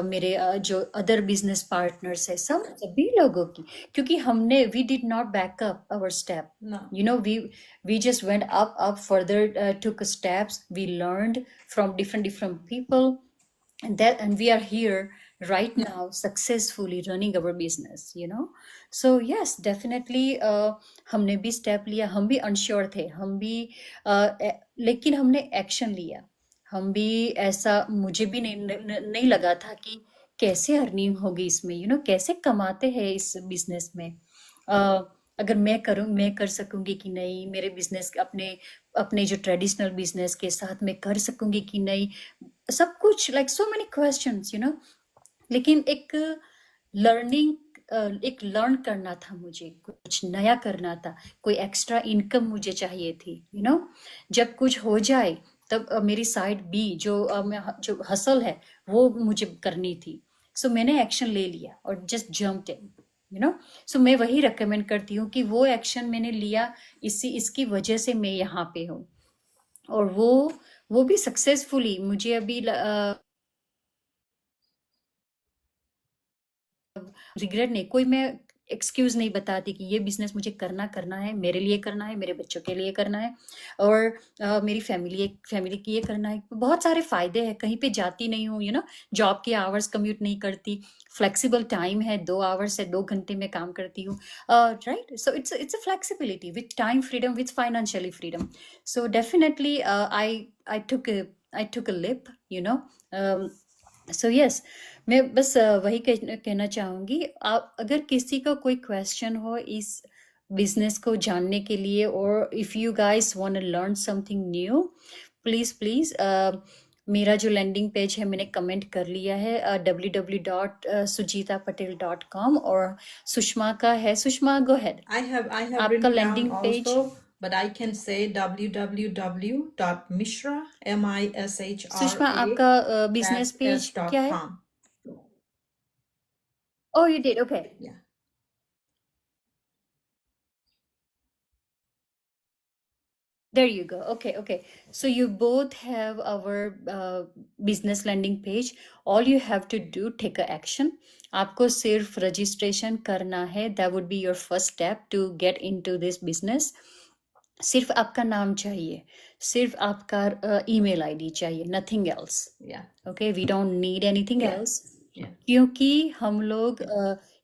मेरे जो अदर बिजनेस पार्टनर्स है, सभी लोगों की, क्योंकि हमने we did not back up our step. We just went up further, took steps, we learned from different people, and we are here right now successfully running our business. So yes, definitely हमने भी step लिया. हम भी unsure थे, हम भी लेकिन हमने एक्शन लिया. हम भी ऐसा, मुझे भी नहीं लगा था कि कैसे अर्निंग होगी इसमें, कैसे कमाते हैं इस बिजनेस में. अगर मैं कर सकूंगी कि नहीं, मेरे बिजनेस अपने जो ट्रेडिशनल बिजनेस के साथ मैं कर सकूंगी कि नहीं, सब कुछ, लाइक सो मेनी क्वेश्चंस, लेकिन एक लर्न करना था मुझे, कुछ नया करना था, कोई एक्स्ट्रा इनकम मुझे चाहिए थी. जब कुछ हो जाए तब मेरी साइड बी जो हसल है वो मुझे करनी थी. सो मैंने एक्शन ले लिया और जस्ट जंप्ड इन. सो मैं वही रिकमेंड करती हूँ कि वो एक्शन मैंने लिया, इसकी वजह से मैं यहाँ पे हूँ, और वो भी सक्सेसफुली। मुझे अभी रिग्रेट नहीं, कोई मैं एक्सक्यूज नहीं बताती कि ये बिजनेस मुझे करना है, मेरे लिए करना है, मेरे बच्चों के लिए करना है, और मेरी फैमिली की ये करना है। बहुत सारे फायदे हैं, कहीं पे जाती नहीं हूँ, जॉब के आवर्स कम्यूट नहीं करती, फ्लेक्सिबल टाइम है, 2 आवर्स से 2 घंटे में काम करती हूँ, right. So it's a flexibility with time freedom, with financially freedom. So definitely I took a lip, so yes. मैं बस वही कहना चाहूंगी, आप अगर किसी का कोई क्वेश्चन हो इस बिजनेस को जानने के लिए, और if you guys want to learn something new, please please, मेरा जो लैंडिंग पेज है मैंने कमेंट कर लिया है, www.sujitapatel.com, और सुषमा का है, Sushma go head, I have आपका written down landing page. also, but I can say www.mishra, Sushma, MISHRA, आपका बिजनेस पेज क्या है? .com. Oh, you did, okay. Yeah. There you go. Okay. So you both have our business landing page. All you have to do, take a action. आपको सिर्फ registration करना है. That would be your first step to get into this business. सिर्फ आपका नाम चाहिए, सिर्फ आपका ईमेल आईडी चाहिए, nothing else. Yeah. Okay, we don't need anything Yeah. Else, Yeah. क्योंकि हम लोग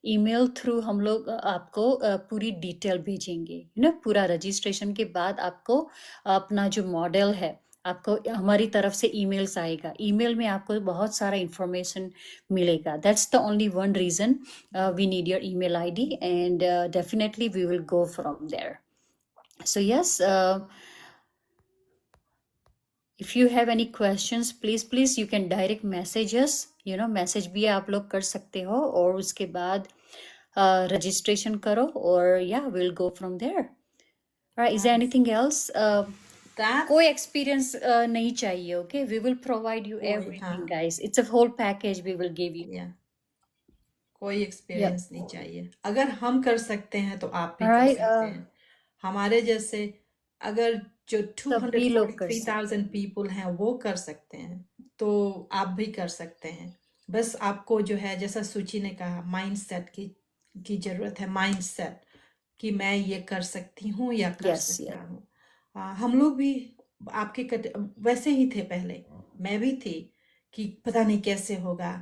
ईमेल थ्रू हम लोग आपको पूरी डिटेल भेजेंगे, पूरा रजिस्ट्रेशन के बाद आपको अपना जो मॉडल है, आपको हमारी तरफ से ईमेल्स आएगा, ईमेल में आपको बहुत सारा इंफॉर्मेशन मिलेगा. That's the only one reason we need your email ID, and definitely we will go from there. So yes, if you have any questions, please you can direct message us. Message भी आप लोग कर सकते हो, और उसके बाद registration करो, और we'll go from there. Alright, is there anything else? कोई एक्सपीरियंस नहीं चाहिए. Okay, we will provide you everything, guys. It's a whole package we will give you. Yeah. कोई एक्सपीरियंस नहीं चाहिए. अगर हम कर सकते हैं तो आप भी कर Alright, सकते हैं. हमारे जैसे अगर जो सभी लोग कर 243,000 पीपल हैं वो कर सकते हैं, तो आप भी कर सकते हैं. बस आपको जो है, जैसा सूची ने कहा, माइंडसेट की जरूरत है. माइंडसेट कि मैं ये कर सकती हूँ या कर सकता हूँ. हम लोग भी आपके वैसे ही थे पहले. मैं भी थी कि पता नहीं कैसे होगा,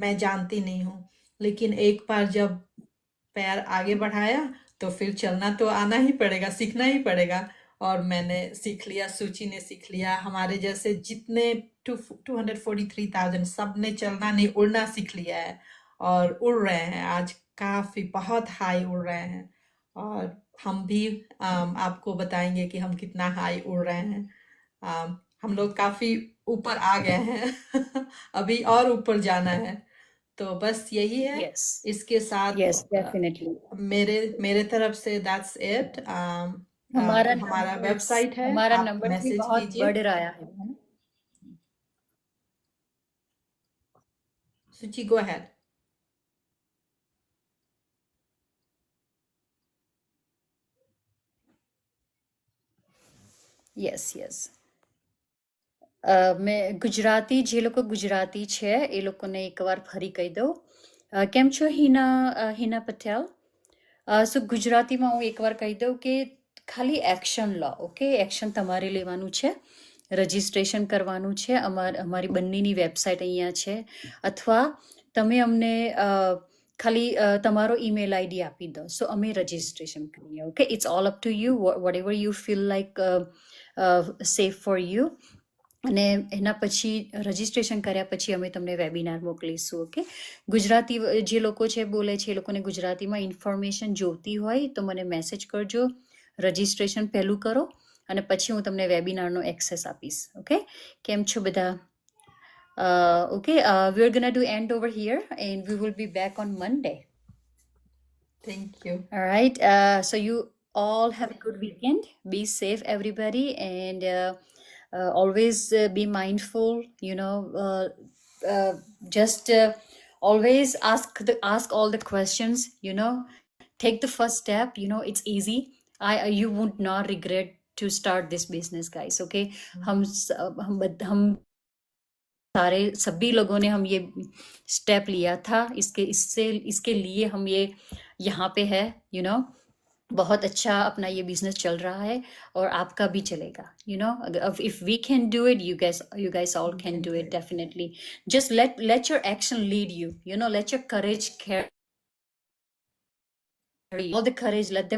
मैं जानती नहीं हूँ. लेकिन एक बार जब पैर आगे बढ़ाया तो फिर चलना तो आना ही पड़ेगा, सीखना ही पड़ेगा. और मैंने सीख लिया, सूची ने सीख लिया, हमारे जैसे जितने 243,000 सब ने चलना नहीं, उड़ना सीख लिया है और उड़ रहे हैं. आज काफी बहुत हाई उड़ रहे हैं, और हम भी आपको बताएंगे कि हम कितना हाई उड़ रहे हैं. हम लोग काफी ऊपर आ गए हैं. अभी और ऊपर जाना है. तो बस यही है. इसके साथ मेरे तरफ से दैट्स इट. हमारा वेबसाइट है, हमारा आप नंबर भी मैसेज बहुत कीजिए. बढ़ रहा है. सुची, गो अहेड. યસ. મેં ગુજરાતી, જે લોકો ગુજરાતી છે એ લોકોને એકવાર ફરી કહી દઉં. કેમ છો હિના પટેલ? સો ગુજરાતીમાં હું એકવાર કહી દઉં કે ખાલી એક્શન લો. ઓકે, એક્શન તમારે લેવાનું છે, રજિસ્ટ્રેશન કરવાનું છે. અમારી બંનેની વેબસાઇટ અહીંયા છે, અથવા તમે અમને ખાલી તમારો ઈમેલ આઈડી આપી દો, સો અમે રજિસ્ટ્રેશન કરીએ. Okay, it's all up to you, whatever you feel like safe for you. અને એના પછી રજિસ્ટ્રેશન કર્યા પછી અમે તમને વેબિનાર મોકલીશું. ઓકે, ગુજરાતી જે લોકો છે બોલે છે એ લોકોને ગુજરાતીમાં ઇન્ફોર્મેશન જોતી હોય તો મને મેસેજ કરજો, રજિસ્ટ્રેશન પહેલું કરો, અને પછી હું તમને વેબિનારનો એક્સેસ આપીશ. ઓકે, કેમ છો બધા? Okay, we're gonna do end over here, and we will be back on Monday. Thank you. All right, so you all have a good weekend. Be safe, everybody, and always be mindful, just always ask all the questions, take the first step, it's easy. You would not regret to start this business, guys. Okay, हम सारे सभी लोगों ने हम ये step लिया था, इसके लिए हम ये यहाँ पे है, बहुत अच्छा अपना ये बिजनेस चल रहा है और आपका भी चलेगा, if we can do it, you guys all can do it, definitely. Just let your action lead you, let your courage carry all the courage, let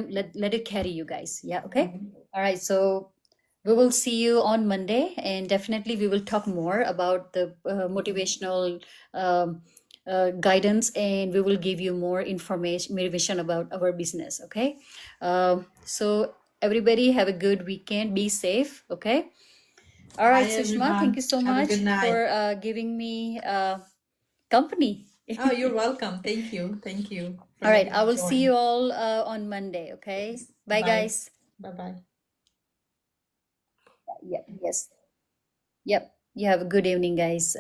it carry you guys. Yeah, okay. All right, so we will see you on Monday, and definitely we will talk more about the motivational guidance, and we will give you more information about our business. Okay. So everybody have a good weekend. Be safe. Okay. All right, Bye, Sushma, everyone. thank you so Have a much good night. for giving me company. Oh, you're welcome. Thank you. Thank you. All right, I will see you all on Monday. Okay. Bye, Bye. guys. Bye-bye. Yep. Yes. Yep. You have a good evening, guys.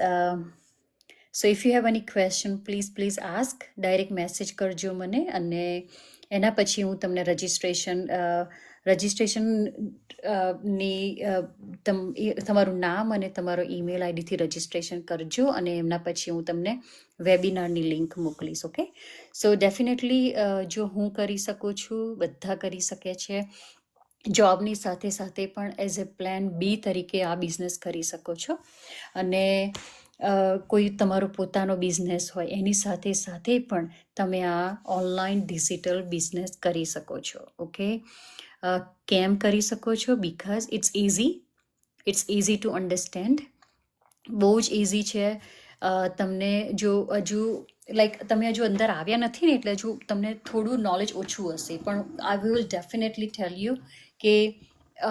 So if you have any question, please ask. Direct message કરજો મને, અને એના પછી હું તમને registration ની તમારું નામ અને તમારો ઈમેલ આઈડીથી રજિસ્ટ્રેશન કરજો, અને એમના પછી હું તમને વેબિનારની લિંક મોકલીશ. ઓકે, સો ડેફિનેટલી જો હું કરી શકું છું, બધા કરી શકે છે. જોબની સાથે સાથે પણ એઝ એ પ્લાન બી તરીકે આ બિઝનેસ કરી શકો છો, અને કોઈ તમારો પોતાનો બિઝનેસ હોય એની સાથે સાથે પણ તમે આ ઓનલાઈન ડિજિટલ બિઝનેસ કરી શકો છો. ઓકે, કેમ કરી શકો છો? Because it's easy to understand. બહુ જ ઇઝી છે. તમને જો હજુ તમે હજુ અંદર આવ્યા નથી ને, એટલે હજુ તમને થોડું નોલેજ ઓછું હશે, પણ આઈ વિલ ડેફિનેટલી ટેલ યુ કે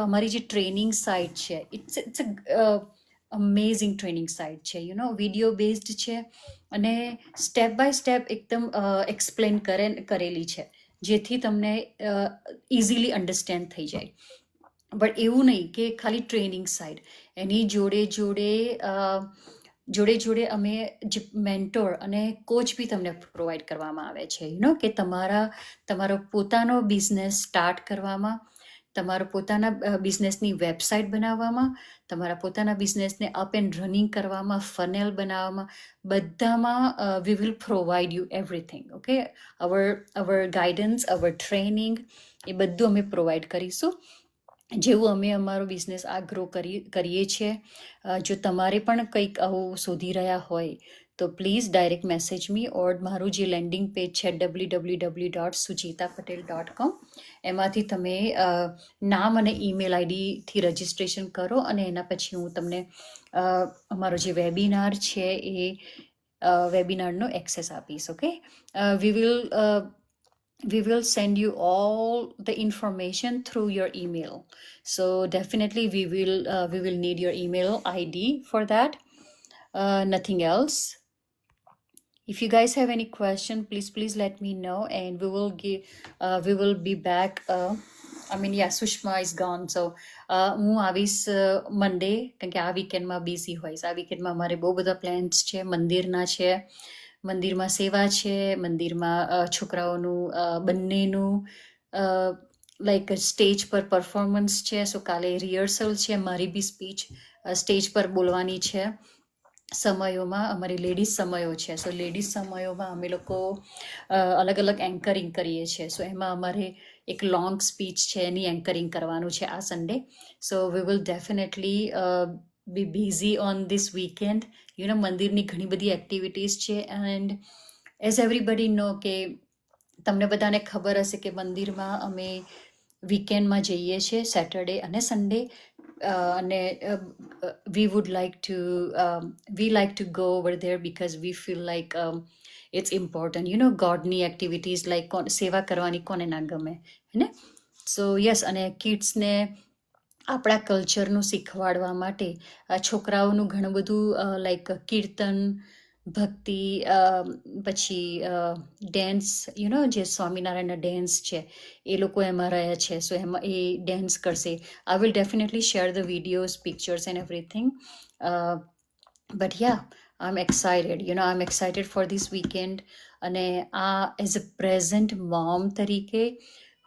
અમારી જે ટ્રેનિંગ સાઇટ છે, ઇટ્સ અમેઝિંગ ટ્રેનિંગ સાઇટ છે, વિડીયો બેઝડ છે, અને સ્ટેપ બાય સ્ટેપ એકદમ એક્સપ્લેન કરેલી છે, જેથી તમને ઇઝીલી અન્ડરસ્ટેન્ડ થઈ જાય. બટ એવું નહીં કે ખાલી ટ્રેનિંગ સાઇટ, એની જોડે અમે જે મેન્ટોર અને કોચ બી તમને પ્રોવાઈડ કરવામાં આવે છે, કે તમારો પોતાનો બિઝનેસ સ્ટાર્ટ કરવામાં, તમારો પોતાના બિઝનેસની વેબસાઇટ બનાવવામાં, તમારા પોતાના બિઝનેસને અપ એન્ડ રનિંગ કરવામાં, ફનેલ બનાવવામાં, બધામાં we will provide you everything. Okay, our guidance, our training, એ બધું અમે પ્રોવાઈડ કરીશું, જેવું અમે અમારો બિઝનેસ આ ગ્રો કરીએ છીએ. જો તમારે પણ કંઈક આવું શોધી રહ્યા હોય તો પ્લીઝ ડાયરેક્ટ મેસેજ મી, ઓર મારું જે લેન્ડિંગ પેજ છે www.sujitapatel.com, એમાંથી તમે નામ અને ઈમેલ આઈડીથી રજિસ્ટ્રેશન કરો, અને એના પછી હું તમને અમારો જે વેબિનાર છે એ વેબિનારનો એક્સેસ આપીશ. Okay, we will send you all the information through your email, so definitely we will need your email ID for that. Nothing else. If you guys have any question, please let me know, and we will be back. Sushma is gone, so હું આવીશ મંડે, કારણ કે આ વીકેન્ડમાં busy હોઈશ. આ વીકેન્ડમાં અમારે બહુ બધા પ્લાન્સ છે, મંદિરના છે, મંદિરમાં સેવા છે, મંદિરમાં છોકરાઓનું બંનેનું સ્ટેજ પર પરફોર્મન્સ છે. સો કાલે રિહર્સલ છે, મારી બી સ્પીચ સ્ટેજ પર બોલવાની છે. સમયોમાં અમારી લેડીઝ સમયો છે, સો લેડીઝ સમયોમાં અમે લોકો અલગ અલગ એન્કરિંગ કરીએ છીએ. સો એમાં અમારે એક લોંગ સ્પીચ છે, એની એન્કરિંગ કરવાનું છે આ Sunday. So we will definitely be busy on this weekend. મંદિરની ઘણી બધી એક્ટિવિટીઝ છે, એન્ડ એઝ એવરીબડી નો કે તમને બધાને ખબર હશે કે મંદિરમાં અમે વીકેન્ડમાં જઈએ છીએ, સેટરડે અને સન્ડે, અને we like to go over there because we feel like it's important, godની એક્ટિવિટીઝ લાઈક સેવા કરવાની કોને ના ગમે, હે. સો યસ, અને કિડ્સને આપણા કલ્ચરનું શીખવાડવા માટે છોકરાઓનું ઘણું બધું લાઈક કીર્તન, ભક્તિ, પછી ડેન્સ, જે સ્વામિનારાયણના ડેન્સ છે એ લોકો એમાં રહ્યા છે. સો એમાં એ ડેન્સ કરશે. આઈ will definitely share the videos, pictures and everything. But yeah, I'm excited. I'm excited for this weekend. અને આ એઝ અ પ્રેઝન્ટ મોમ તરીકે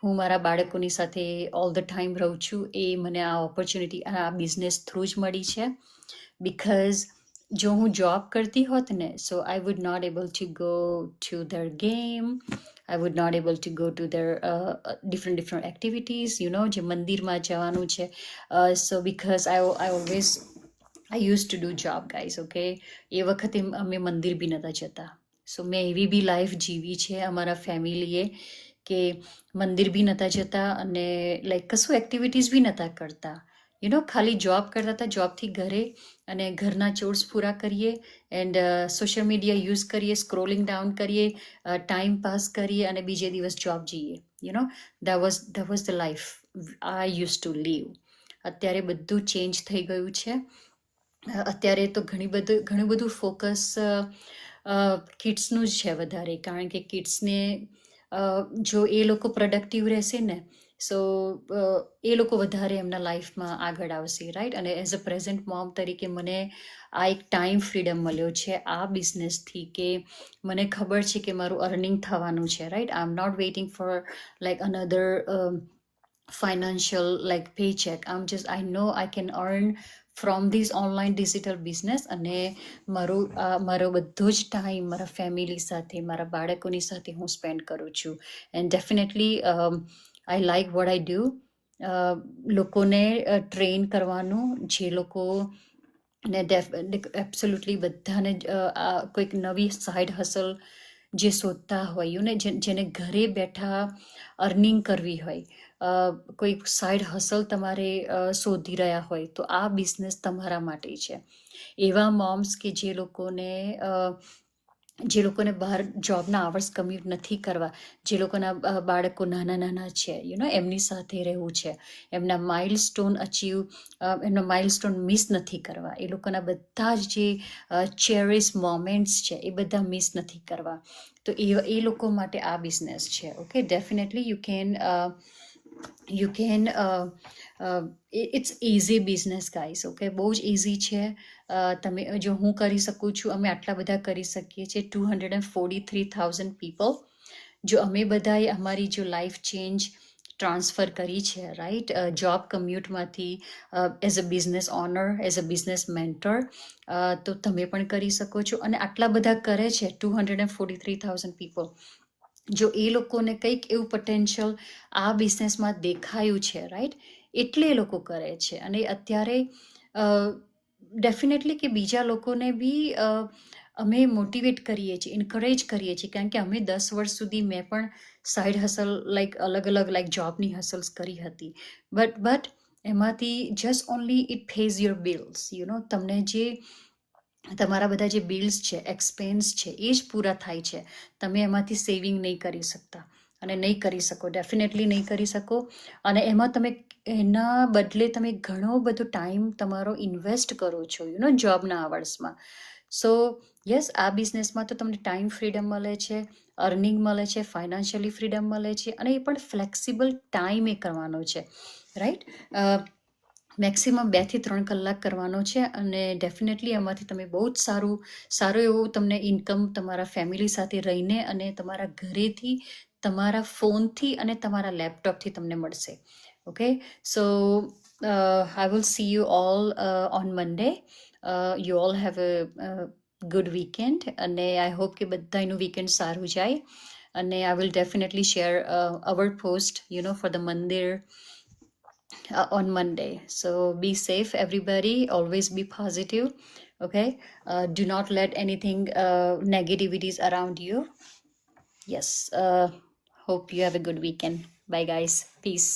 હું મારા બાળકોની સાથે ઓલ ધ ટાઈમ રહું છું. એ મને આ ઓપોર્ચ્યુનિટી આ બિઝનેસ થ્રુ જ મળી છે. બિકોઝ જો હું જોબ કરતી હોત ને, so I would not able to go to their game, I would not able to go to their different activities, જે મંદિરમાં જવાનું છે. So because I always I use to do job guys. Okay, એ વખતે અમે મંદિર બી નહોતા જતા. સો મેં એવી બી લાઈફ જીવી છે અમારા ફેમિલીએ કે મંદિર બી નહોતા જતા અને લાઈક કશું એક્ટિવિટીઝ બી નહોતા કરતા. ખાલી જોબ કરતા હતા, જોબથી ઘરે અને ઘરના ચોર્સ પૂરા કરીએ એન્ડ સોશિયલ મીડિયા યુઝ કરીએ, સ્ક્રોલિંગ ડાઉન કરીએ, ટાઈમ પાસ કરીએ અને બીજે દિવસ જોબ જઈએ. That was the life I use to live. અત્યારે બધું ચેન્જ થઈ ગયું છે. અત્યારે તો ઘણું બધું ફોકસ કિડ્સનું જ છે વધારે, કારણ કે કિડ્સને જો એ લોકો પ્રોડક્ટિવ રહેશે ને, સો એ લોકો વધારે એમના લાઈફમાં આગળ આવશે, રાઈટ. અને એઝ અ પ્રેઝન્ટ મોમ તરીકે મને આ એક ટાઈમ ફ્રીડમ મળ્યો છે આ બિઝનેસથી, કે મને ખબર છે કે મારું અર્નિંગ થવાનું છે, right. I am not waiting for like another financial like paycheck. I know I can earn from this online digital business. અને મારો બધો જ ટાઈમ મારા ફેમિલી સાથે, મારા બાળકોની સાથે હું સ્પેન્ડ કરું છું. And definitely I like what I do. લોકોને ટ્રેન કરવાનું, જે લોકો ને એબ્સોલ્યુટલી બધાને કોઈક નવી સાઈડ હસલ જે શોધતા હોય, જેને ઘરે બેઠા અર્નિંગ કરવી હોય, કોઈ સાઈડ હસલ તમારે શોધી રહ્યા હોય, તો આ બિઝનેસ તમારા માટે છે. એવા મોમ્સ કે જે લોકોને બહાર જોબના આવર્સ કમ્યુટ નથી કરવા, જે લોકોના બાળકો નાના છે, એમની સાથે રહેવું છે, એમના માઇલસ્ટોન એમના માઇલસ્ટોન મિસ નથી કરવા, એ લોકોના બધા જ જે ચેરિશ મોમેન્ટ્સ છે એ બધા મિસ નથી કરવા, તો એ લોકો માટે આ બિઝનેસ છે. Okay, definitely you can it's easy business guys. Okay, બહુ જ ઇઝી છે. તમે જો હું કરી શકું છું, અમે આટલા બધા કરી શકીએ છીએ, 243,000 પીપલ. જો અમે બધાએ અમારી જો લાઈફ ચેન્જ ટ્રાન્સફર કરી છે, રાઈટ, જોબ કમ્યુટમાંથી as a business owner, as a business mentor, તો તમે પણ કરી શકો છો. અને આટલા બધા કરે છે 243,000 પીપલ. જો એ લોકોને કંઈક એવું પોટેન્શિયલ આ બિઝનેસમાં દેખાયું છે, રાઈટ, એટલે એ લોકો કરે છે. અને અત્યારે ડેફિનેટલી કે બીજા લોકોને બી અમે મોટિવેટ કરીએ છીએ, એન્કરેજ કરીએ છીએ, કારણ કે અમે 10 વર્ષ સુધી મેં પણ સાઈડ હસલ લાઈક અલગ લાઈક જોબની હસલ્સ કરી હતી. બટ એમાંથી just only it pays your bills. તમને જે તમારા બધા જે બિલ્સ છે, એક્સપેન્સ છે, એ જ પૂરા થાય છે. તમે એમાંથી સેવિંગ નહીં કરી શકતા અને નહીં કરી શકો, ડેફિનેટલી નહીં કરી શકો. અને એમાં તમે એના બદલે તમે ઘણો બધો ટાઈમ તમારો ઇન્વેસ્ટ કરો છો જોબના આવર્સમાં. સો યસ, આ બિઝનેસમાં તો તમને ટાઈમ ફ્રીડમ મળે છે, અર્નિંગ મળે છે, ફાઇનાન્શિયલી ફ્રીડમ મળે છે, અને એ પણ ફ્લેક્સિબલ ટાઈમ એ કરવાનો છે, રાઈટ. મેક્સિમમ 2 થી 3 કલાક કરવાનો છે. અને ડેફિનેટલી એમાંથી તમે બહુ જ સારું એવું તમને ઇન્કમ તમારા ફેમિલી સાથે રહીને અને તમારા ઘરેથી, તમારા ફોનથી અને તમારા લેપટોપથી તમને મળશે. Okay, so I will see you all on Monday. You all have a good weekend, અને આઈ હોપ કે બધાનું વીકેન્ડ સારું જાય. અને I will definitely share our post for the mandir on Monday. So be safe, everybody. Always be positive. Okay. Do not let anything negativities around you. Yes. Hope you have a good weekend. Bye, guys. Peace.